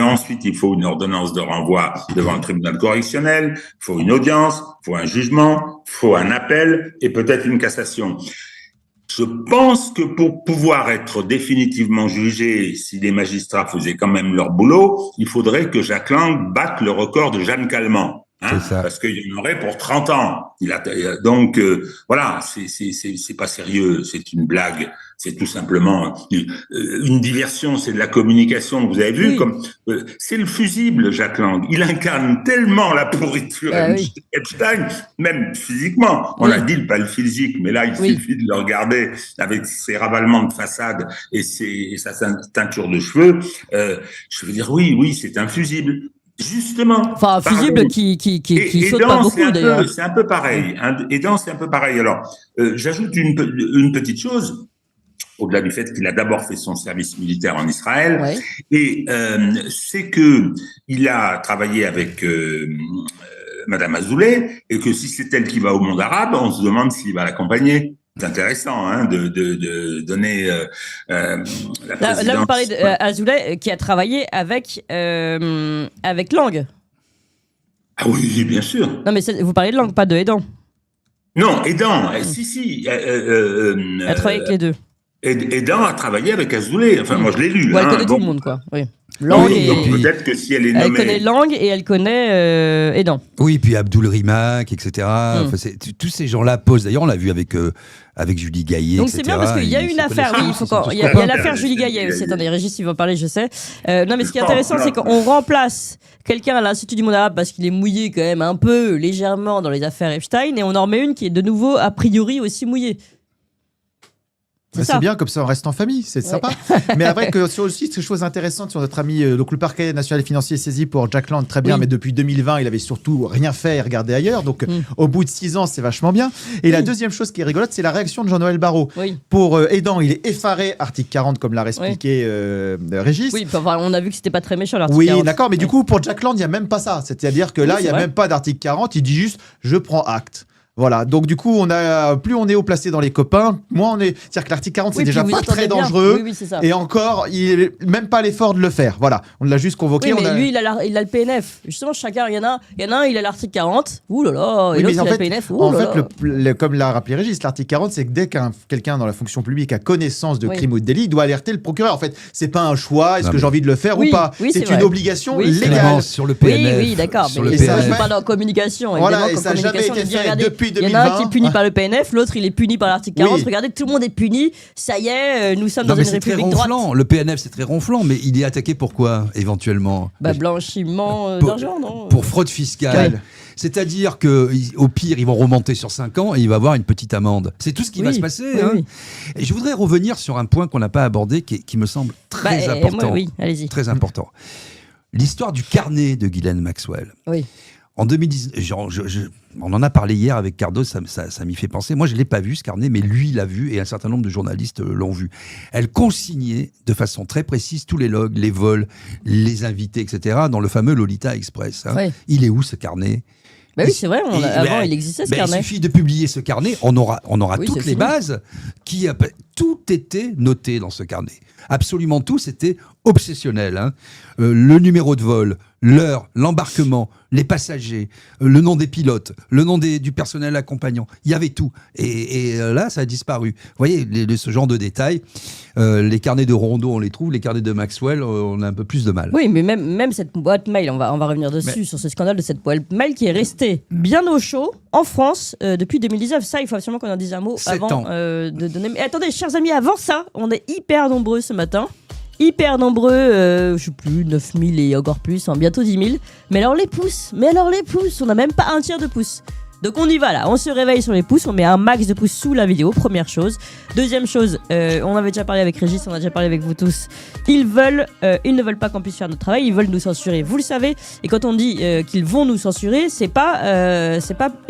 ensuite, il faut une ordonnance de renvoi devant le tribunal correctionnel, il faut une audience, il faut un jugement, il faut un appel, et peut-être une cassation. Je pense que pour pouvoir être définitivement jugé, si les magistrats faisaient quand même leur boulot, il faudrait que Jack Lang batte le record de Jeanne Calment. Hein, parce qu'il y en aurait pour 30 ans. Donc, voilà, c'est pas sérieux, c'est une blague. C'est tout simplement une diversion, c'est de la communication. Vous avez vu, c'est le fusible, Jack Lang. Il incarne tellement la pourriture Epstein, même physiquement. On l'a dit, pas le physique, mais là, il suffit de le regarder avec ses ravalements de façade et sa teinture de cheveux. Je veux dire, oui, c'est un fusible. Justement. Enfin, un fusible qui saute pas beaucoup, d'ailleurs. C'est un peu pareil. Aidant, c'est un peu pareil. Alors, j'ajoute une petite chose. Au-delà du fait qu'il a d'abord fait son service militaire en Israël, et c'est que il a travaillé avec Madame Azoulay, et que si c'est elle qui va au monde arabe, on se demande s'il va l'accompagner. C'est intéressant, hein, de donner la présidence. Là, vous parlez d'Azoulay qui a travaillé avec Lang. Ah oui, bien sûr. Non, mais vous parlez de Lang, pas de Aidant. Non, Aidant, si. Elle a travaillé avec les deux. Aidant a travaillé avec Azoulay. Enfin, moi, je l'ai lu. Elle connaît tout le monde, quoi. Oui. Lang donc peut-être que si elle est nommée... Elle connaît Lang et elle connaît Aidant. Oui, puis Abdul Rimac, etc. Enfin, tous ces gens-là posent. D'ailleurs, on l'a vu avec Julie Gaillet, donc etc. c'est bien parce qu'il y a une affaire. Il y a l'affaire Julie Gaillet aussi. Attendez, Régis, il va parler, je sais. Non, mais ce qui est intéressant, c'est qu'on remplace quelqu'un à l'Institut du monde arabe parce qu'il est mouillé quand même un peu légèrement dans les affaires Epstein, et on en remet une qui est de nouveau a priori aussi mouillée. C'est bien, comme ça on reste en famille, c'est sympa. Mais après, que sur aussi ces choses intéressantes sur notre ami, donc le parquet national financier est saisi pour Jack Lang, très bien, mais depuis 2020, il avait surtout rien fait et regardé ailleurs. Donc au bout de 6 ans, c'est vachement bien. Et la deuxième chose qui est rigolote, c'est la réaction de Jean-Noël Barrot. Pour Aidant, il est effaré, article 40, comme l'a expliqué Régis. Oui, enfin, on a vu que c'était pas très méchant l'article 40. Oui, d'accord, mais du coup, pour Jack Lang, il n'y a même pas ça. C'est-à-dire que là, il n'y a même pas d'article 40, il dit juste « je prends acte ». Voilà, donc du coup, plus on est haut placé dans les copains, moins on est. C'est-à-dire que l'article 40, c'est déjà pas très dangereux. Oui, c'est ça. Et encore, il n'est même pas l'effort de le faire. Voilà, on l'a juste convoqué. Oui, mais lui, il a le PNF. Justement, chacun, il y en a un, il a l'article 40. Ouh là là, et l'autre, il a le PNF. En fait, comme l'a rappelé Régis, l'article 40, c'est que dès qu'un quelqu'un dans la fonction publique a connaissance de crime ou de délit, il doit alerter le procureur. En fait, c'est pas un choix, est-ce que j'ai envie de le faire ou pas. C'est une obligation légale. Sur le PNF. Oui, d'accord. Mais ça, je parle en communication. Voilà, et ça n'a jamais été fait depuis 2020. Il y en a un qui est puni par le PNF, l'autre il est puni par l'article 40. Regardez, tout le monde est puni. Ça y est, nous sommes dans une république droite. Le PNF, c'est très ronflant, mais il est attaqué pour quoi, éventuellement? Blanchiment d'argent, non? Pour fraude fiscale. C'est-à-dire qu'au pire, ils vont remonter sur 5 ans et il va avoir une petite amende. C'est tout ce qui va se passer. Et je voudrais revenir sur un point qu'on n'a pas abordé, qui me semble très important. Allez-y. Très important. L'histoire du carnet de Ghislaine Maxwell. En 2010, on en a parlé hier avec Cardos, ça m'y fait penser. Moi, je ne l'ai pas vu, ce carnet, mais lui, il l'a vu et un certain nombre de journalistes l'ont vu. Elle consignait de façon très précise tous les logs, les vols, les invités, etc. dans le fameux Lolita Express. Hein. Il est où, ce carnet ? Oui, c'est vrai, avant il existait ce carnet. Il suffit de publier ce carnet, on aura toutes les bases. Tout était noté dans ce carnet. Absolument tout, c'était obsessionnel. Hein. Le numéro de vol, l'heure, l'embarquement, les passagers, le nom des pilotes, le nom du personnel accompagnant. Il y avait tout. Et là, ça a disparu. Vous voyez, ce genre de détails, les carnets de Rondeau, on les trouve, les carnets de Maxwell, on a un peu plus de mal. Oui, mais même cette boîte mail, on va revenir dessus, sur ce scandale de cette boîte mail qui est restée bien au chaud en France depuis 2019. Ça, il faut absolument qu'on en dise un mot avant de donner... Mais attendez, chers amis, avant ça, on est hyper nombreux ce matin. Hyper nombreux, je sais plus, 9000 et encore plus, bientôt 10 000. Mais alors les pouces, on n'a même pas un tiers de pouces. Donc on y va là, on se réveille sur les pouces, on met un max de pouces sous la vidéo, première chose. Deuxième chose, on avait déjà parlé avec Régis, on a déjà parlé avec vous tous. Ils ne veulent pas qu'on puisse faire notre travail, ils veulent nous censurer, vous le savez. Et quand on dit qu'ils vont nous censurer, c'est pas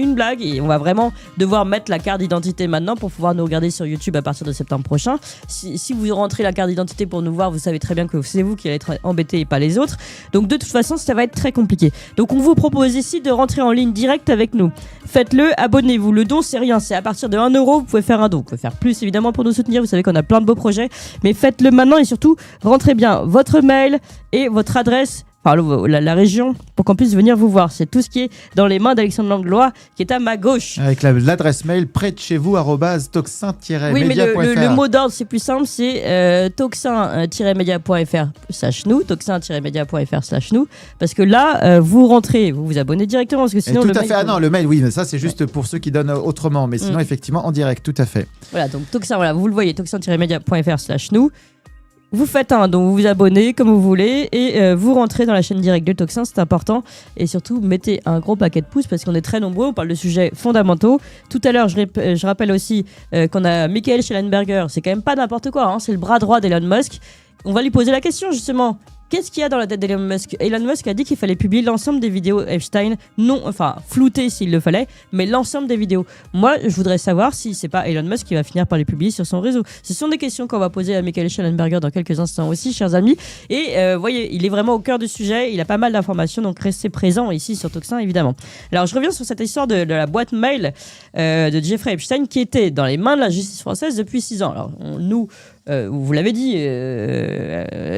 une blague. Et on va vraiment devoir mettre la carte d'identité maintenant pour pouvoir nous regarder sur YouTube à partir de septembre prochain. Si vous rentrez la carte d'identité pour nous voir, vous savez très bien que c'est vous qui allez être embêtés et pas les autres. Donc de toute façon, ça va être très compliqué. Donc on vous propose ici de rentrer en ligne directe avec nous. Faites-le, abonnez-vous. Le don, c'est rien. C'est à partir de 1 €, vous pouvez faire un don. Vous pouvez faire plus, évidemment, pour nous soutenir. Vous savez qu'on a plein de beaux projets. Mais faites-le maintenant et surtout, rentrez bien votre mail et votre adresse, enfin la région, pour qu'on puisse venir vous voir. C'est tout ce qui est dans les mains d'Alexandre Langlois, qui est à ma gauche. Avec l'adresse mail près de chez vous, @toxin-media.fr. Oui, mais le mot d'ordre, c'est plus simple, c'est toxin-media.fr/nous, toxin-media.fr/nous, parce que là, vous rentrez, vous vous abonnez directement, parce que sinon tout à fait. Ah non, le mail, oui, mais ça, c'est juste pour ceux qui donnent autrement, mais sinon, effectivement, en direct, tout à fait. Voilà, donc Toxin, voilà, vous le voyez, toxin-media.fr/nous. Vous faites un don, vous vous abonnez comme vous voulez et vous rentrez dans la chaîne directe de Toxin, c'est important. Et surtout, mettez un gros paquet de pouces parce qu'on est très nombreux, on parle de sujets fondamentaux. Tout à l'heure, je rappelle aussi qu'on a Michael Schellenberger, c'est quand même pas n'importe quoi, hein, c'est le bras droit d'Elon Musk. On va lui poser la question justement. Qu'est-ce qu'il y a dans la tête d'Elon Musk ? Elon Musk a dit qu'il fallait publier l'ensemble des vidéos Epstein, floutées s'il le fallait, mais l'ensemble des vidéos. Moi, je voudrais savoir si c'est pas Elon Musk qui va finir par les publier sur son réseau. Ce sont des questions qu'on va poser à Michael Schellenberger dans quelques instants aussi, chers amis. Et voyez, il est vraiment au cœur du sujet, il a pas mal d'informations, donc restez présents ici sur Toxin, évidemment. Alors, je reviens sur cette histoire de la boîte mail de Jeffrey Epstein qui était dans les mains de la justice française depuis 6 ans. Alors, vous l'avez dit,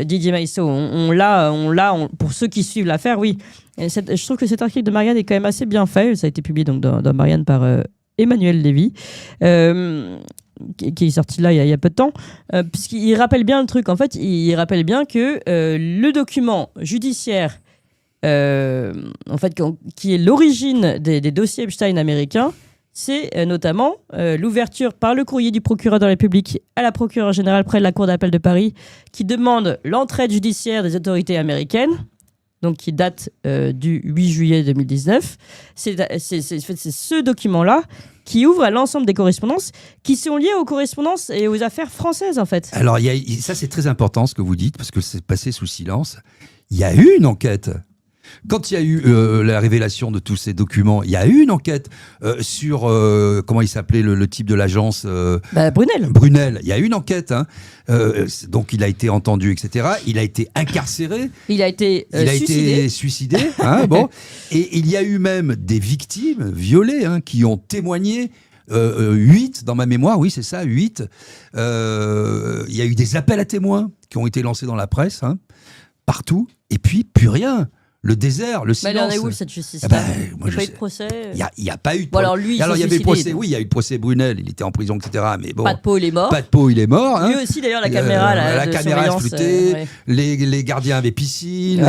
Didier Maïsso, on l'a, pour ceux qui suivent l'affaire, oui. Je trouve que cet article de Marianne est quand même assez bien fait. Ça a été publié donc, dans Marianne par Emmanuel Lévy, qui est sorti là il y a peu de temps, puisqu'il rappelle bien le truc. En fait, il rappelle bien que le document judiciaire, en fait, qui est l'origine des dossiers Epstein américains, c'est notamment l'ouverture par le courrier du procureur de la République à la procureure générale près de la Cour d'appel de Paris, qui demande l'entraide judiciaire des autorités américaines, donc qui date du 8 juillet 2019. C'est ce document-là qui ouvre à l'ensemble des correspondances qui sont liées aux correspondances et aux affaires françaises, en fait. Alors, ça, c'est très important ce que vous dites, parce que c'est passé sous silence. Il y a eu une enquête. Quand il y a eu la révélation de tous ces documents, il y a eu une enquête sur, comment il s'appelait le type de l'agence Brunel. Brunel, il y a eu une enquête. Hein. Donc il a été entendu, etc. Il a été incarcéré. Il a été suicidé. Hein, bon. Et il y a eu même des victimes violées qui ont témoigné. 8 dans ma mémoire, oui c'est ça, 8. Il y a eu des appels à témoins qui ont été lancés dans la presse, partout, et puis plus rien. Le désert, le silence. Mais il en est où cette justice-là ? Il n'y a pas eu de procès. Il n'y a pas eu de procès. Alors lui, il y avait procès. Oui, il y a eu le procès Brunel. Il était en prison, etc. Mais bon. Pas de peau, il est mort. Hein. Lui aussi, d'ailleurs, la caméra. La caméra est floutée. Les gardiens avaient piscine.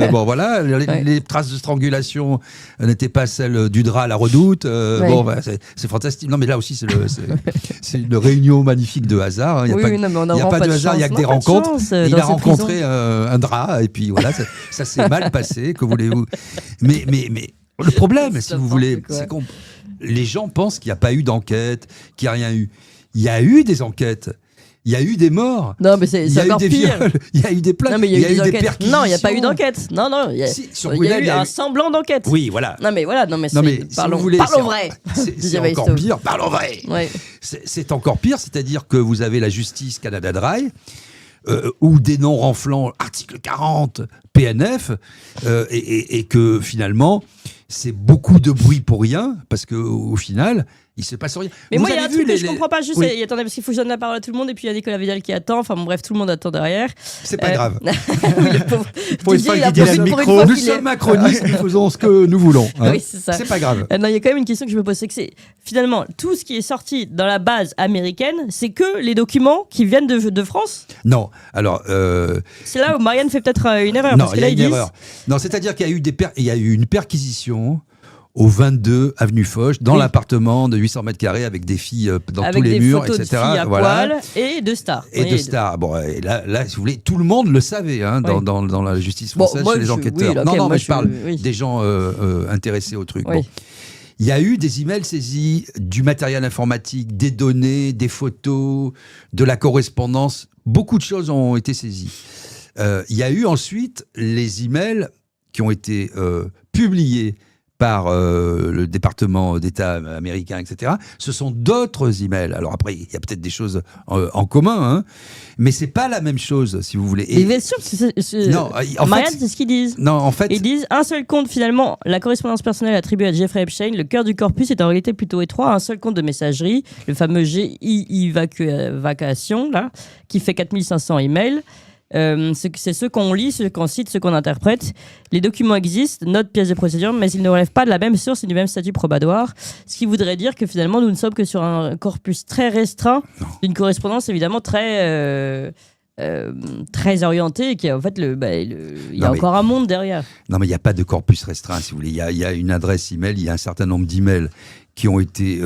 Bon, voilà. Les traces de strangulation n'étaient pas celles du drap à la Redoute. Bon, c'est fantastique. Non, mais là aussi, c'est une réunion magnifique de hasard. Il n'y a pas de hasard, il n'y a que des rencontres. Il a rencontré un drap. Et puis voilà, ça s'est mal passé. Que voulez-vous ? Mais le problème, si vous voulez, c'est que les gens pensent qu'il n'y a pas eu d'enquête, qu'il n'y a rien eu. Il y a eu des enquêtes. Il y a eu des morts. Non, mais c'est encore pire. Il y a eu des plaintes. Non, mais il y a eu des perquisitions. Non, il n'y a pas eu d'enquête. Non, il y a eu un semblant d'enquête. Oui, voilà. Non, mais parlons vrai. C'est encore pire. Parlons vrai. Ouais. C'est encore pire, c'est-à-dire que vous avez la justice Canada Dry, ou des noms renflants, article 40, PNF, et que finalement, c'est beaucoup de bruit pour rien, parce qu'au final, il se passe rien. Mais moi, il y a un truc que je comprends pas. Juste, attendez, parce qu'il faut que je donne la parole à tout le monde, et puis il y a Nicolas Vidal qui attend. Enfin, bon, bref, tout le monde attend derrière. C'est pas grave. Pour une fois qu'il a le micro. Nous sommes macronistes, nous faisons ce que nous voulons. Hein. Oui, c'est ça. C'est pas grave. Non, il y a quand même une question que je me pose, c'est que finalement, tout ce qui est sorti dans la base américaine, c'est que les documents qui viennent de France. Non, alors. C'est là où Marianne fait peut-être une erreur. Non, parce que là, il y a une erreur. Non, c'est-à-dire qu'il y a eu une perquisition au 22 avenue Foch, dans l'appartement de 800 mètres carrés, avec des filles dans tous les murs, etc. Avec des photos de filles à poil et de stars. Et de stars. Bon, et là, si vous voulez, tout le monde le savait dans la justice française, chez les enquêteurs. Mais je parle des gens intéressés au truc. Oui. Bon. Il y a eu des emails saisis, du matériel informatique, des données, des photos, de la correspondance. Beaucoup de choses ont été saisies. Il y a eu ensuite les emails qui ont été publiés par le département d'État américain, etc. Ce sont d'autres emails. Alors après, il y a peut-être des choses en commun, hein, mais c'est pas la même chose, si vous voulez. Et bien sûr, non, Marianne, c'est ce qu'ils disent. Non, en fait, ils disent un seul compte, finalement, la correspondance personnelle attribuée à Jeffrey Epstein, le cœur du corpus est en réalité plutôt étroit. Un seul compte de messagerie, le fameux GI Vacation, là, qui fait 4500 emails. C'est ceux qu'on lit, ceux qu'on cite, ceux qu'on interprète. Les documents existent, notes, pièces de procédure, mais ils ne relèvent pas de la même source et du même statut probatoire. Ce qui voudrait dire que finalement, nous ne sommes que sur un corpus très restreint d'une correspondance évidemment très orientée et qui en fait il y a encore un monde derrière. Non, mais il n'y a pas de corpus restreint, si vous voulez. Il y a une adresse email, il y a un certain nombre d'emails qui ont été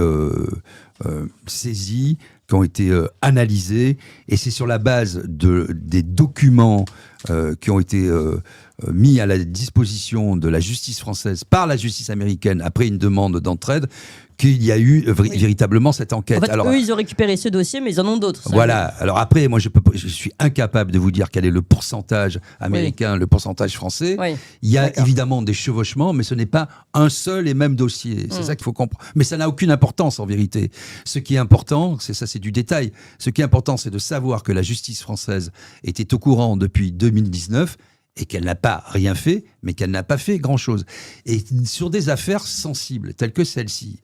saisis, qui ont été analysés, et c'est sur la base des documents qui ont été mis à la disposition de la justice française par la justice américaine après une demande d'entraide qu'il y a eu véritablement cette enquête. En fait, eux, ils ont récupéré ce dossier, mais ils en ont d'autres. Voilà. Alors après, moi, je suis incapable de vous dire quel est le pourcentage américain, le pourcentage français. Oui. Il y a évidemment des chevauchements, mais ce n'est pas un seul et même dossier. C'est ça qu'il faut comprendre. Mais ça n'a aucune importance, en vérité. Ce qui est important, c'est du détail. Ce qui est important, c'est de savoir que la justice française était au courant depuis 2019 et qu'elle n'a pas rien fait, mais qu'elle n'a pas fait grand-chose. Et sur des affaires sensibles, telles que celle-ci,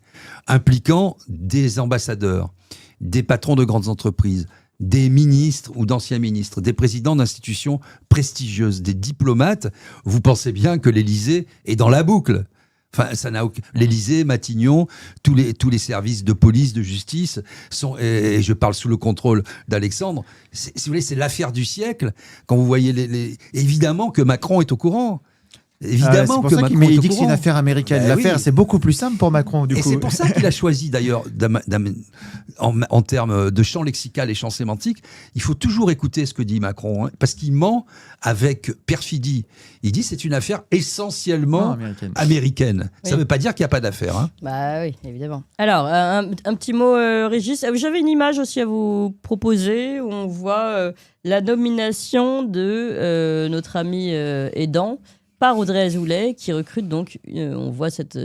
impliquant des ambassadeurs, des patrons de grandes entreprises, des ministres ou d'anciens ministres, des présidents d'institutions prestigieuses, des diplomates, vous pensez bien que l'Élysée est dans la boucle. Enfin, ça n'a aucun... L'Élysée, Matignon, tous les services de police, de justice sont, et je parle sous le contrôle d'Alexandre. Si vous voulez, c'est l'affaire du siècle. Quand vous voyez évidemment que Macron est au courant. Évidemment que Macron il dit que c'est une affaire américaine. L'affaire, c'est beaucoup plus simple pour Macron, du coup. Et c'est pour ça qu'il a choisi, d'ailleurs, en termes de champ lexical et champ sémantique, il faut toujours écouter ce que dit Macron, hein, parce qu'il ment avec perfidie. Il dit que c'est une affaire essentiellement américaine. Oui. Ça ne veut pas dire qu'il n'y a pas d'affaire. Hein. Bah oui, évidemment. Alors, un petit mot, Régis. J'avais une image aussi à vous proposer où on voit la nomination de notre ami aidant par Audrey Azoulay, qui recrute donc, on voit cette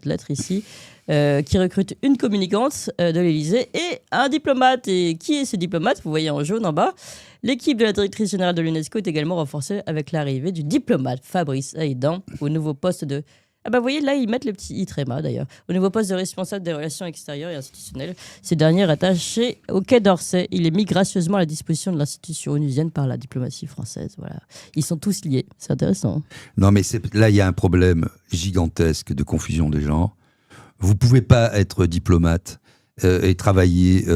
lettre ici, qui recrute une communicante de l'Élysée et un diplomate. Et qui est ce diplomate? Vous voyez en jaune en bas. L'équipe de la directrice générale de l'UNESCO est également renforcée avec l'arrivée du diplomate Fabrice Aïdan au nouveau poste de... Ah bah vous voyez, là, ils mettent le petit ITREMA, d'ailleurs. Au nouveau poste de responsable des relations extérieures et institutionnelles. Ces derniers attaché au Quai d'Orsay. Il est mis gracieusement à la disposition de l'institution onusienne par la diplomatie française. Voilà. Ils sont tous liés. C'est intéressant. Non, mais là, il y a un problème gigantesque de confusion des genres. Vous ne pouvez pas être diplomate et travailler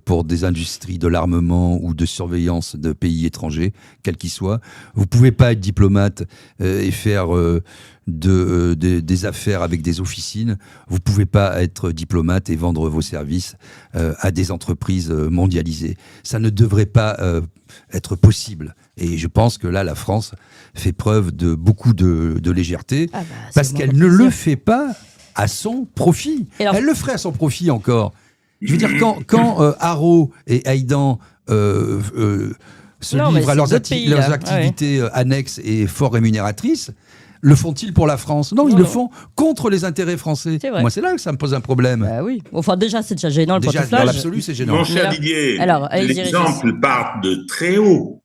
pour des industries de l'armement ou de surveillance de pays étrangers, quels qu'ils soient. Vous ne pouvez pas être diplomate et faire des affaires avec des officines. Vous ne pouvez pas être diplomate et vendre vos services à des entreprises mondialisées. Ça ne devrait pas être possible. Et je pense que là, la France fait preuve de beaucoup de légèreté parce qu'elle ne le fait pas à son profit. Elle le ferait à son profit encore. Je veux dire, quand Haro et Aïdan se livrent à leurs activités annexes et fort rémunératrices, le font-ils pour la France? Non, ils le font contre les intérêts français. Moi, c'est là que ça me pose un problème. Bah oui. Enfin, déjà, c'est déjà gênant le pantouflage. Dans l'absolu, c'est gênant. Mon cher Didier, l'exemple part de très haut.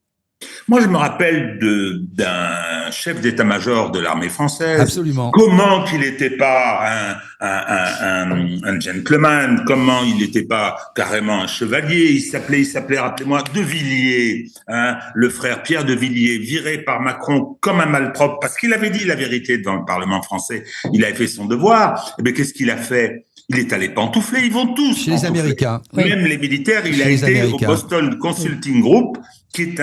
Moi, je me rappelle d'un chef d'état-major de l'armée française. Absolument. Comment qu'il n'était pas un gentleman, comment il n'était pas carrément un chevalier. Il s'appelait, rappelez-moi, De Villiers, le frère Pierre de Villiers, viré par Macron comme un malpropre, parce qu'il avait dit la vérité devant le Parlement français. Il avait fait son devoir. Eh bien, qu'est-ce qu'il a fait? Il est allé pantoufler, ils vont tous. Chez les Américains. Même les militaires, il a été au Boston Consulting Group, qui est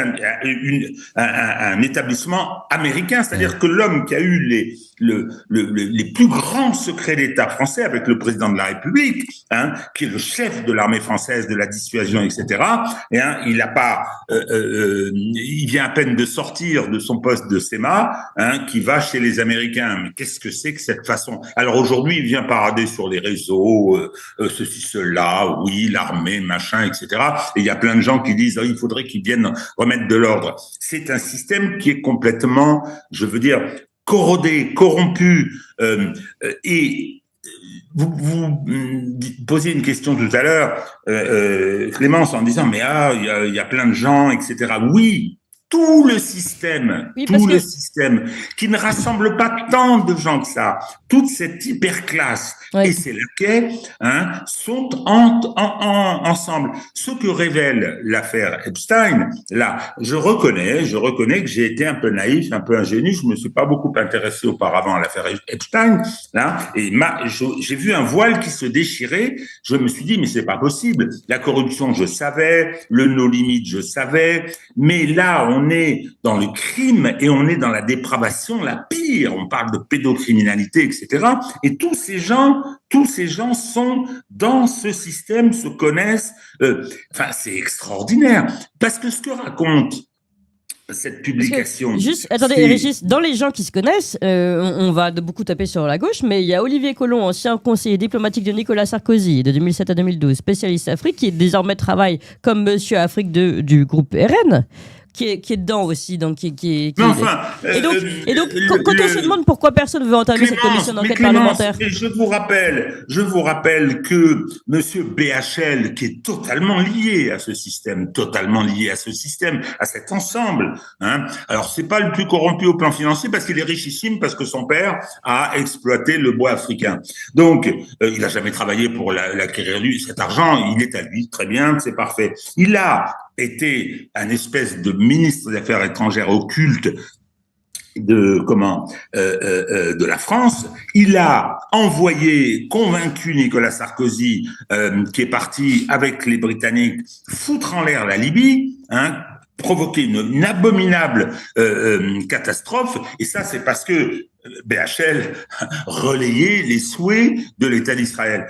un établissement américain. C'est-à-dire que l'homme qui a eu les plus grands secrets d'État français avec le président de la République, qui est le chef de l'armée française, de la dissuasion, etc., il n'a pas, il vient à peine de sortir de son poste de SEMA, qui va chez les Américains. Mais qu'est-ce que c'est que cette façon? Alors aujourd'hui, il vient parader sur les réseaux, ceci, cela, oui, l'armée, machin, etc. Et il y a plein de gens qui disent, il faudrait qu'ils viennent remettre de l'ordre. C'est un système qui est complètement, je veux dire, corrodé, corrompu, et vous posiez une question tout à l'heure, Clémence, en disant mais il y a plein de gens, etc. Oui, tout le système, système qui ne rassemble pas tant de gens que ça, toute cette hyperclasse et ses laquais, sont ensemble. Ce que révèle l'affaire Epstein, là, je reconnais que j'ai été un peu naïf, un peu ingénu. Je me suis pas beaucoup intéressé auparavant à l'affaire Epstein, là, et j'ai vu un voile qui se déchirait. Je me suis dit mais c'est pas possible. La corruption, je savais, le no limit, je savais, mais là on est dans le crime et on est dans la dépravation la pire. On parle de pédocriminalité, etc. Et tous ces gens sont dans ce système, se connaissent. C'est extraordinaire. Parce que ce que raconte cette publication... Attendez, Régis, dans les gens qui se connaissent, on va beaucoup taper sur la gauche, mais il y a Olivier Collomb, ancien conseiller diplomatique de Nicolas Sarkozy, de 2007 à 2012, spécialiste Afrique, qui désormais travaille comme monsieur Afrique du groupe RN. Qui est dedans aussi, donc et donc quand on se demande pourquoi personne ne veut entamer cette commission d'enquête parlementaire. Je vous rappelle que Monsieur BHL, qui est totalement lié à ce système, à cet ensemble, alors c'est pas le plus corrompu au plan financier parce qu'il est richissime, parce que son père a exploité le bois africain. Donc, il a jamais travaillé pour l'acquérir lui. Cet argent, il est à lui, très bien, c'est parfait. Il a été un espèce de ministre des Affaires étrangères occulte de la France. Il a convaincu Nicolas Sarkozy, qui est parti avec les Britanniques foutre en l'air la Libye, provoquer une abominable catastrophe. Et ça, c'est parce que BHL relayait les souhaits de l'État d'Israël.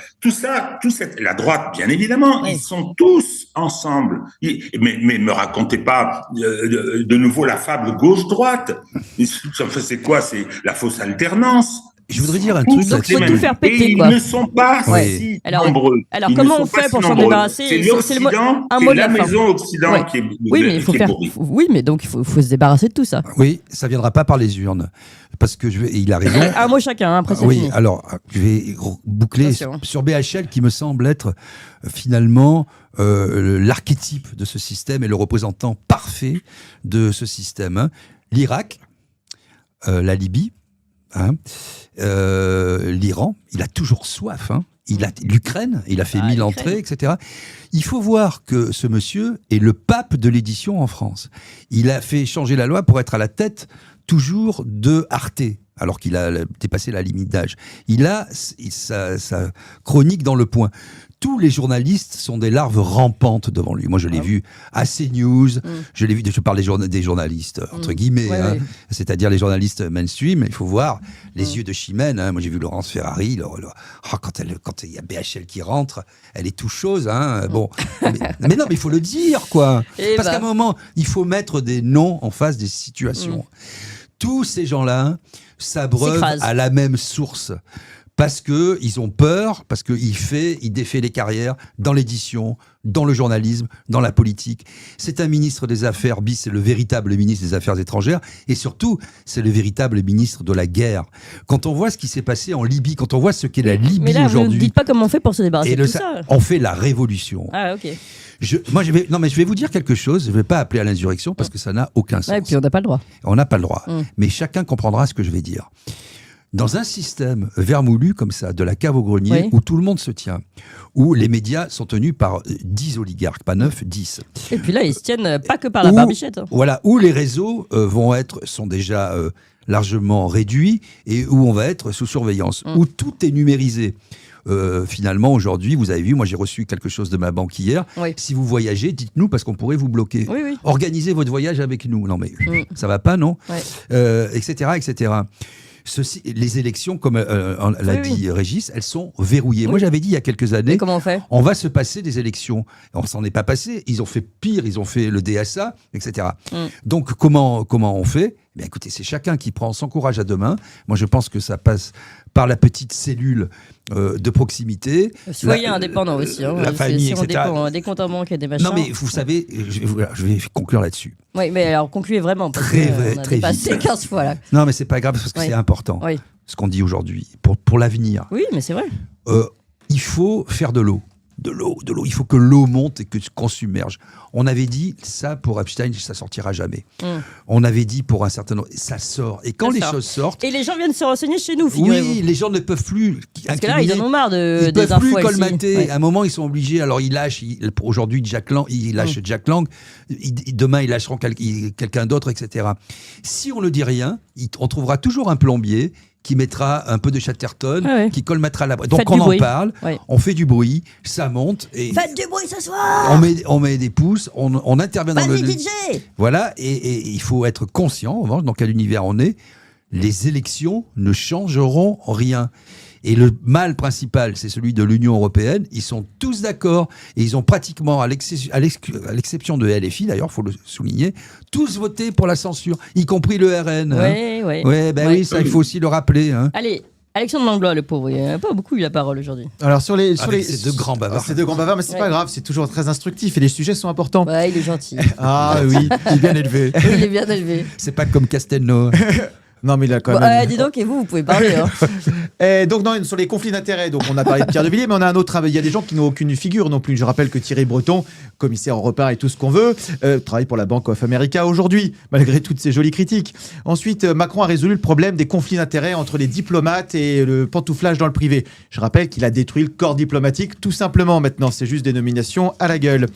La droite, bien évidemment, ils sont tous ensemble. Mais me racontez pas de nouveau la fable gauche-droite. C'est quoi? C'est la fausse alternance. Je voudrais dire un truc là-dessus. Il faut tout faire péter, ils ne sont pas si nombreux. Alors comment on fait pour s'en débarrasser? C'est l'Occident, c'est la maison Occident qui est pourrie. Oui, mais donc il faut se débarrasser de tout ça. Oui, ça viendra pas par les urnes. Parce que il a raison. Un mot chacun, après c'est fini. Alors, je vais boucler sur BHL qui me semble être finalement l'archétype de ce système et le représentant parfait de ce système. L'Irak, la Libye, l'Iran, il a toujours soif. L'Ukraine, il a fait 1000 entrées, etc. Il faut voir que ce monsieur est le pape de l'édition en France. Il a fait changer la loi pour être à la tête toujours de Arte, alors qu'il a dépassé la limite d'âge. Il a sa chronique dans Le Point. Tous les journalistes sont des larves rampantes devant lui. Moi, je l'ai vu à CNews, je l'ai vu, je parle des journalistes, entre guillemets, c'est-à-dire les journalistes mainstream. Il faut voir les yeux de Chimène. Moi, j'ai vu Laurence Ferrari. Quand il y a BHL qui rentre, elle est tout chose. Bon. mais non, mais il faut le dire, quoi. Parce qu'à un moment, il faut mettre des noms en face des situations. Tous ces gens-là s'abreuvent à la même source. Parce qu'ils ont peur, parce qu'il défait les carrières dans l'édition, dans le journalisme, dans la politique. C'est un ministre des Affaires, c'est le véritable ministre des Affaires étrangères, et surtout, c'est le véritable ministre de la guerre. Quand on voit ce qui s'est passé en Libye, quand on voit ce qu'est la Libye mais là, aujourd'hui... vous ne dites pas comment on fait pour se débarrasser de tout ça. On fait la révolution. Ah, ok. Je vais vous dire quelque chose, je ne vais pas appeler à l'insurrection, parce que ça n'a aucun sens. Et puis on n'a pas le droit. On n'a pas le droit. Mais chacun comprendra ce que je vais dire. Dans un système vermoulu comme ça, de la cave au grenier, où tout le monde se tient, où les médias sont tenus par 10 oligarques, pas 9, 10. Et puis là, ils se tiennent pas que par la barbichette. Voilà, où les réseaux sont déjà largement réduits et où on va être sous surveillance, où tout est numérisé. Finalement, aujourd'hui, vous avez vu, moi j'ai reçu quelque chose de ma banque hier. Si vous voyagez, dites-nous parce qu'on pourrait vous bloquer. Organisez votre voyage avec nous. Non mais ça va pas, non, etc., etc. Les élections, comme l'a dit Régis, elles sont verrouillées. Moi, j'avais dit il y a quelques années, comment on fait ? On va se passer des élections. On s'en est pas passé. Ils ont fait pire. Ils ont fait le DSA, etc. Donc, comment on fait ? Bien, écoutez, c'est chacun qui prend son courage à deux mains. Moi, je pense que ça passe par la petite cellule de proximité. Soyez indépendant aussi. Hein, la famille, si on etc. dépend des comptes en banque et des machins. Non, mais vous savez, je vais conclure là-dessus. Oui, mais alors concluez vraiment. Parce on a dépassé 15 fois là. Non, mais c'est pas grave parce que c'est important. Ce qu'on dit aujourd'hui, pour l'avenir. Oui, mais c'est vrai. Il faut faire de l'eau. De l'eau. Il faut que l'eau monte et qu'on submerge. On avait dit ça pour Epstein, ça sortira jamais. On avait dit pour un certain nombre, ça sort. Et quand choses sortent... Et les gens viennent se renseigner chez nous, figurez-vous. Oui, les gens ne peuvent plus... Parce que là, ils en ont marre des infos. Ils ne peuvent plus colmater. Ouais. À un moment, ils sont obligés. Alors, ils lâchent. Aujourd'hui, ils lâchent Jack Lang. Demain, ils lâcheront quelqu'un d'autre, etc. Si on ne dit rien, on trouvera toujours un plombier qui mettra un peu de Chatterton, qui colmatera la... Donc on en parle, on fait du bruit, ça monte. Et faites du bruit ce soir. On met des pouces, on intervient dans le... DJ. Voilà, et il faut être conscient, en revanche, dans quel univers on est. Les élections ne changeront rien. Et le mal principal, c'est celui de l'Union européenne. Ils sont tous d'accord et ils ont pratiquement, à l'exception de LFI, d'ailleurs, il faut le souligner, tous voté pour la censure, y compris le RN. Oui, ça, il faut aussi le rappeler. Hein. Allez, Alexandre Langlois, le pauvre, il n'a pas beaucoup eu la parole aujourd'hui. Alors sur les ces deux grands bavards. Ces deux grands bavards, mais c'est pas grave, c'est toujours très instructif et les sujets sont importants. Ouais, il est gentil. Ah oui, il est bien élevé. Il est bien élevé. C'est pas comme Castelnau. Non, mais il a quand même. Dis donc, et vous pouvez parler. Hein. Et donc, sur les conflits d'intérêts, donc on a parlé de Pierre de Villiers, mais on a un autre. Il y a des gens qui n'ont aucune figure non plus. Je rappelle que Thierry Breton, commissaire en repart et tout ce qu'on veut, travaille pour la Bank of America aujourd'hui, malgré toutes ces jolies critiques. Ensuite, Macron a résolu le problème des conflits d'intérêts entre les diplomates et le pantouflage dans le privé. Je rappelle qu'il a détruit le corps diplomatique, tout simplement maintenant. C'est juste des nominations à la gueule.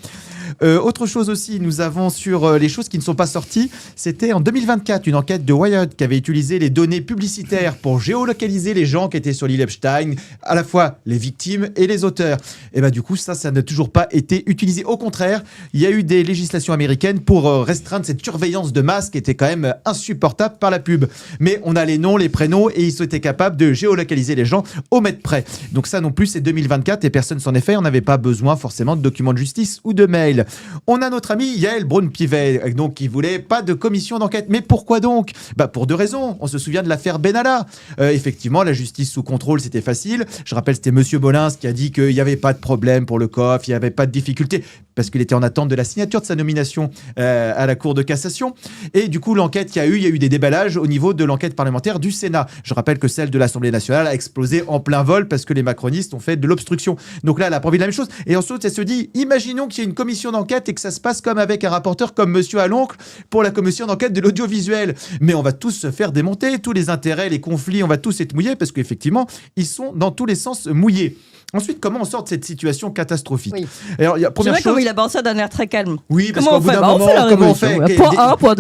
Autre chose aussi, nous avons sur les choses qui ne sont pas sorties, c'était en 2024 une enquête de Wired qui avait utilisé les données publicitaires pour géolocaliser les gens qui étaient sur l'île Epstein, à la fois les victimes et les auteurs. Et bien du coup, ça n'a toujours pas été utilisé. Au contraire, il y a eu des législations américaines pour restreindre cette surveillance de masse qui était quand même insupportable par la pub. Mais on a les noms, les prénoms et ils étaient capables de géolocaliser les gens au mètre près. Donc ça non plus, c'est 2024 et personne s'en est fait. On n'avait pas besoin forcément de documents de justice ou de mails. On a notre ami Yael Braun-Pivet, donc qui voulait pas de commission d'enquête. Mais pourquoi donc ? Pour deux raisons. On se souvient de l'affaire Benalla. Effectivement, la justice sous contrôle, c'était facile. Je rappelle, c'était Monsieur Bolins qui a dit qu'il n'y avait pas de problème pour le COF, il n'y avait pas de difficulté, parce qu'il était en attente de la signature de sa nomination à la Cour de cassation. Et du coup, l'enquête qu'il y a eu des déballages au niveau de l'enquête parlementaire du Sénat. Je rappelle que celle de l'Assemblée nationale a explosé en plein vol parce que les macronistes ont fait de l'obstruction. Donc là, elle a pas envie de la même chose. Et ensuite, elle se dit, imaginons qu'il y ait une commission d'enquête et que ça se passe comme avec un rapporteur comme Monsieur Aloncle pour la commission d'enquête de l'audiovisuel. Mais on va tous se faire démonter, tous les intérêts, les conflits, on va tous être mouillés parce qu'effectivement, ils sont dans tous les sens mouillés. Ensuite, comment on sort de cette situation catastrophique ? Alors, première chose, comment il aborde ça d'un air très calme. Oui, parce qu'au bout d'un moment, comment on fait ?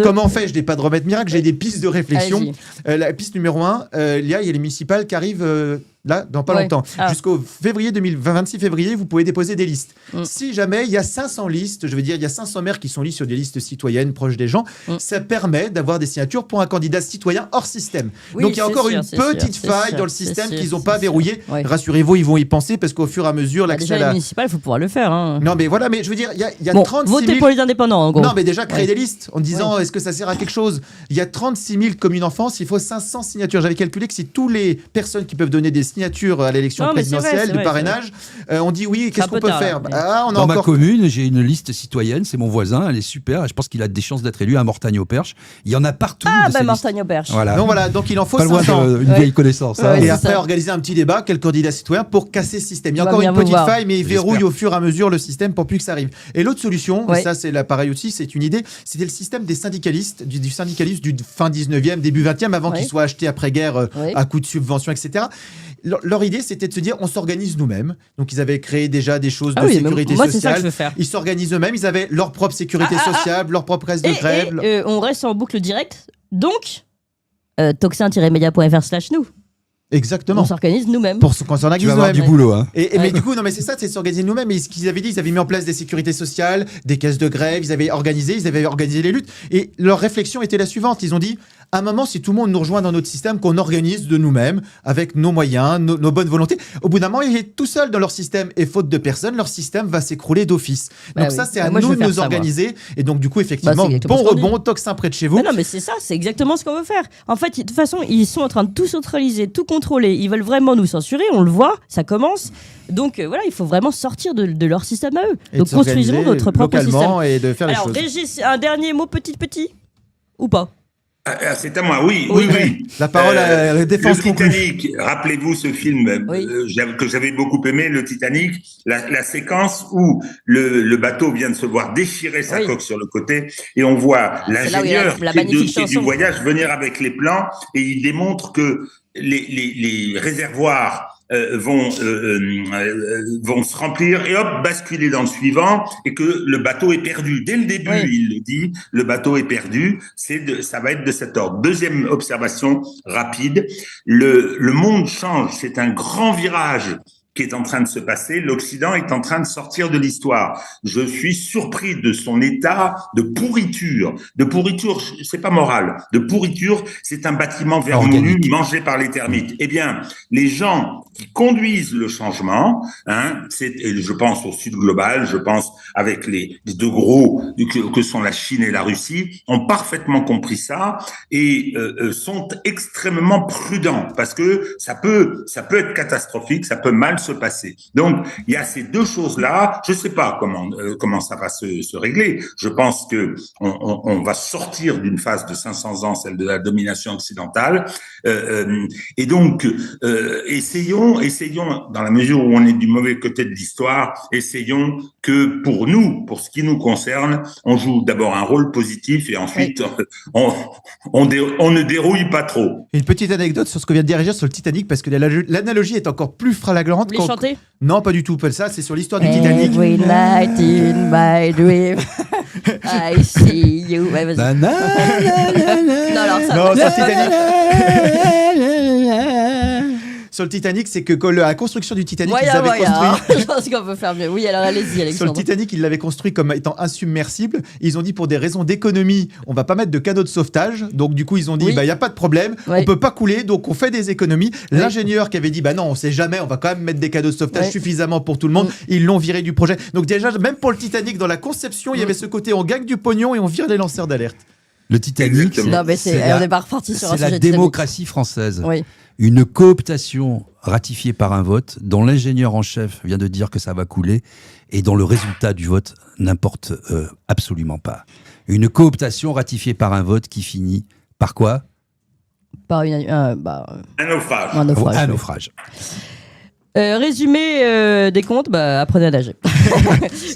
Comment on fait ? Je n'ai pas de remède miracle, j'ai des pistes de réflexion. La piste numéro 1, il y a les municipales qui arrivent là, dans pas longtemps. Jusqu'au 26 février, vous pouvez déposer des listes. Si jamais il y a 500 listes, je veux dire, il y a 500 maires qui sont listés sur des listes citoyennes proches des gens, ça permet d'avoir des signatures pour un candidat citoyen hors système. Donc il y a encore une petite faille dans le système qu'ils n'ont pas verrouillé. Rassurez-vous, ils vont y penser parce qu'au fur et à mesure, l'accès à la... les municipales, il faut pouvoir le faire. Hein. Non, mais voilà, mais je veux dire, il y a 36 000... Votez pour les indépendants, en gros. Non, mais déjà, créer des listes en disant est-ce que ça sert à quelque chose ? Il y a 36 000 communes en France, il faut 500 signatures. J'avais calculé que si toutes les personnes qui peuvent donner des signatures signatures à l'élection présidentielle, du parrainage. On dit oui, qu'est-ce qu'on peut faire? Dans ma commune, j'ai une liste citoyenne, c'est mon voisin, elle est super, et je pense qu'il a des chances d'être élu à Mortagne-au-Perche. Il y en a partout. Mortagne-au-Perche. Voilà. Donc il en faut 500. Une vieille connaissance. Et après, organiser un petit débat, quel candidat citoyen pour casser ce système. Il y a encore une petite faille, mais il verrouille au fur et à mesure le système pour plus que ça arrive. Et l'autre solution, ça c'est là pareil aussi, c'est une idée, c'était le système des syndicalistes, du syndicalisme du fin 19e, début 20e, avant qu'ils soient achetés après-guerre à coup de subventions, etc. Leur idée, c'était de se dire, on s'organise nous-mêmes. Donc, ils avaient créé déjà des choses de sécurité sociale. C'est ça que je veux faire. Ils s'organisent eux-mêmes. Ils avaient leur propre sécurité sociale, leur propre caisse de grève. On reste en boucle directe. Donc, toxin-media.fr/nous. Exactement. On s'organise nous-mêmes. Pour qu'on s'organise nous-mêmes. Tu vas avoir du boulot. Hein. Mais du coup, non, mais c'est ça, c'est s'organiser nous-mêmes. Et ce qu'ils avaient dit, ils avaient mis en place des sécurités sociales, des caisses de grève, ils avaient organisé les luttes. Et leur réflexion était la suivante. Ils ont dit, à un moment, si tout le monde nous rejoint dans notre système, qu'on organise de nous-mêmes, avec nos moyens, nos bonnes volontés, au bout d'un moment, ils sont tout seuls dans leur système. Et faute de personne, leur système va s'écrouler d'office. Donc ça, c'est à nous de nous organiser. Et donc, du coup, effectivement, bon rebond, Toxin près de chez vous. Non, mais c'est ça, c'est exactement ce qu'on veut faire. En fait, de toute façon, ils sont en train de tout centraliser, tout contrôler. Ils veulent vraiment nous censurer, on le voit, ça commence. Donc voilà, il faut vraiment sortir de leur système à eux. Et donc construisons notre propre système. Et de faire Alors, les choses. Régis, un dernier mot petit ou pas? C'est à moi, oui. La parole à la défense. Le Titanic, rappelez-vous ce film que j'avais beaucoup aimé, le Titanic, la séquence où le bateau vient de se voir déchirer sa coque sur le côté et on voit l'ingénieur qui est du voyage venir avec les plans et il démontre que les réservoirs vont se remplir et hop, basculer dans le suivant et que le bateau est perdu. Dès le début, il le dit, le bateau est perdu, ça va être de cet ordre. Deuxième observation rapide, le monde change, c'est un grand virage qui est en train de se passer, l'Occident est en train de sortir de l'histoire. Je suis surpris de son état de pourriture. De pourriture, c'est pas moral. De pourriture, c'est un bâtiment vermoulu mangé par les termites. Eh bien, les gens qui conduisent le changement, je pense au Sud global, je pense avec les deux gros que sont la Chine et la Russie, ont parfaitement compris ça et sont extrêmement prudents parce que ça peut être catastrophique, ça peut mal se passer. Donc, il y a ces deux choses-là. Je ne sais pas comment ça va se régler. Je pense que on va sortir d'une phase de 500 ans, celle de la domination occidentale. Et donc, essayons, dans la mesure où on est du mauvais côté de l'histoire, essayons que pour ce qui nous concerne, on joue d'abord un rôle positif et ensuite on ne dérouille pas trop. Une petite anecdote sur ce que vient de dire Régis sur le Titanic, parce que l'analogie est encore plus flagrante. Vous voulez chanter? Non, pas du tout. Ça, c'est sur l'histoire du Titanic. Every night in my dream, I see you. Ouais, vas-y. Non, sur le Titanic. Sur le Titanic, c'est que la construction du Titanic, ils avaient construit. Je pense qu'on peut faire mieux. Oui, alors allez-y, Alexandre. Sur le Titanic, ils l'avaient construit comme étant insubmersible. Ils ont dit pour des raisons d'économie, on va pas mettre de canot de sauvetage. Donc du coup, ils ont dit, y a pas de problème, on peut pas couler, donc on fait des économies. L'ingénieur qui avait dit, non, on sait jamais, on va quand même mettre des canaux de sauvetage suffisamment pour tout le monde. Ils l'ont viré du projet. Donc déjà, même pour le Titanic, dans la conception, il y avait ce côté, on gagne du pognon et on vire les lanceurs d'alerte. Le Titanic, on est pas reparti sur un sujet. C'est la démocratie française. Oui. Une cooptation ratifiée par un vote dont l'ingénieur en chef vient de dire que ça va couler et dont le résultat du vote n'importe absolument pas. Une cooptation ratifiée par un vote qui finit par quoi? Par un naufrage. Un naufrage. Résumé des comptes, apprenez à nager.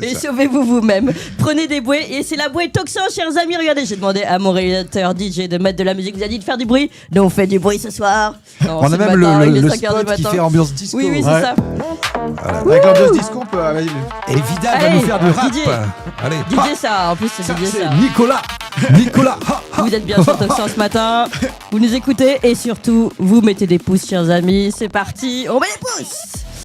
Et sauvez-vous vous-même. Prenez des bouées. Et c'est la bouée Toxin, chers amis. Regardez, j'ai demandé à mon réalisateur DJ de mettre de la musique. Vous a dit de faire du bruit. Donc on fait du bruit ce soir. Non, on a même le spot qui fait ambiance disco. Oui, c'est ça. Avec l'ambiance disco, on peut... Et Vidal va nous faire du rap. Allez. DJ ça, en plus c'est DJ ça. Nicolas. Vous êtes bien sur Toxin ce matin. Vous nous écoutez et surtout, vous mettez des pouces, chers amis. C'est parti, on met des pouces.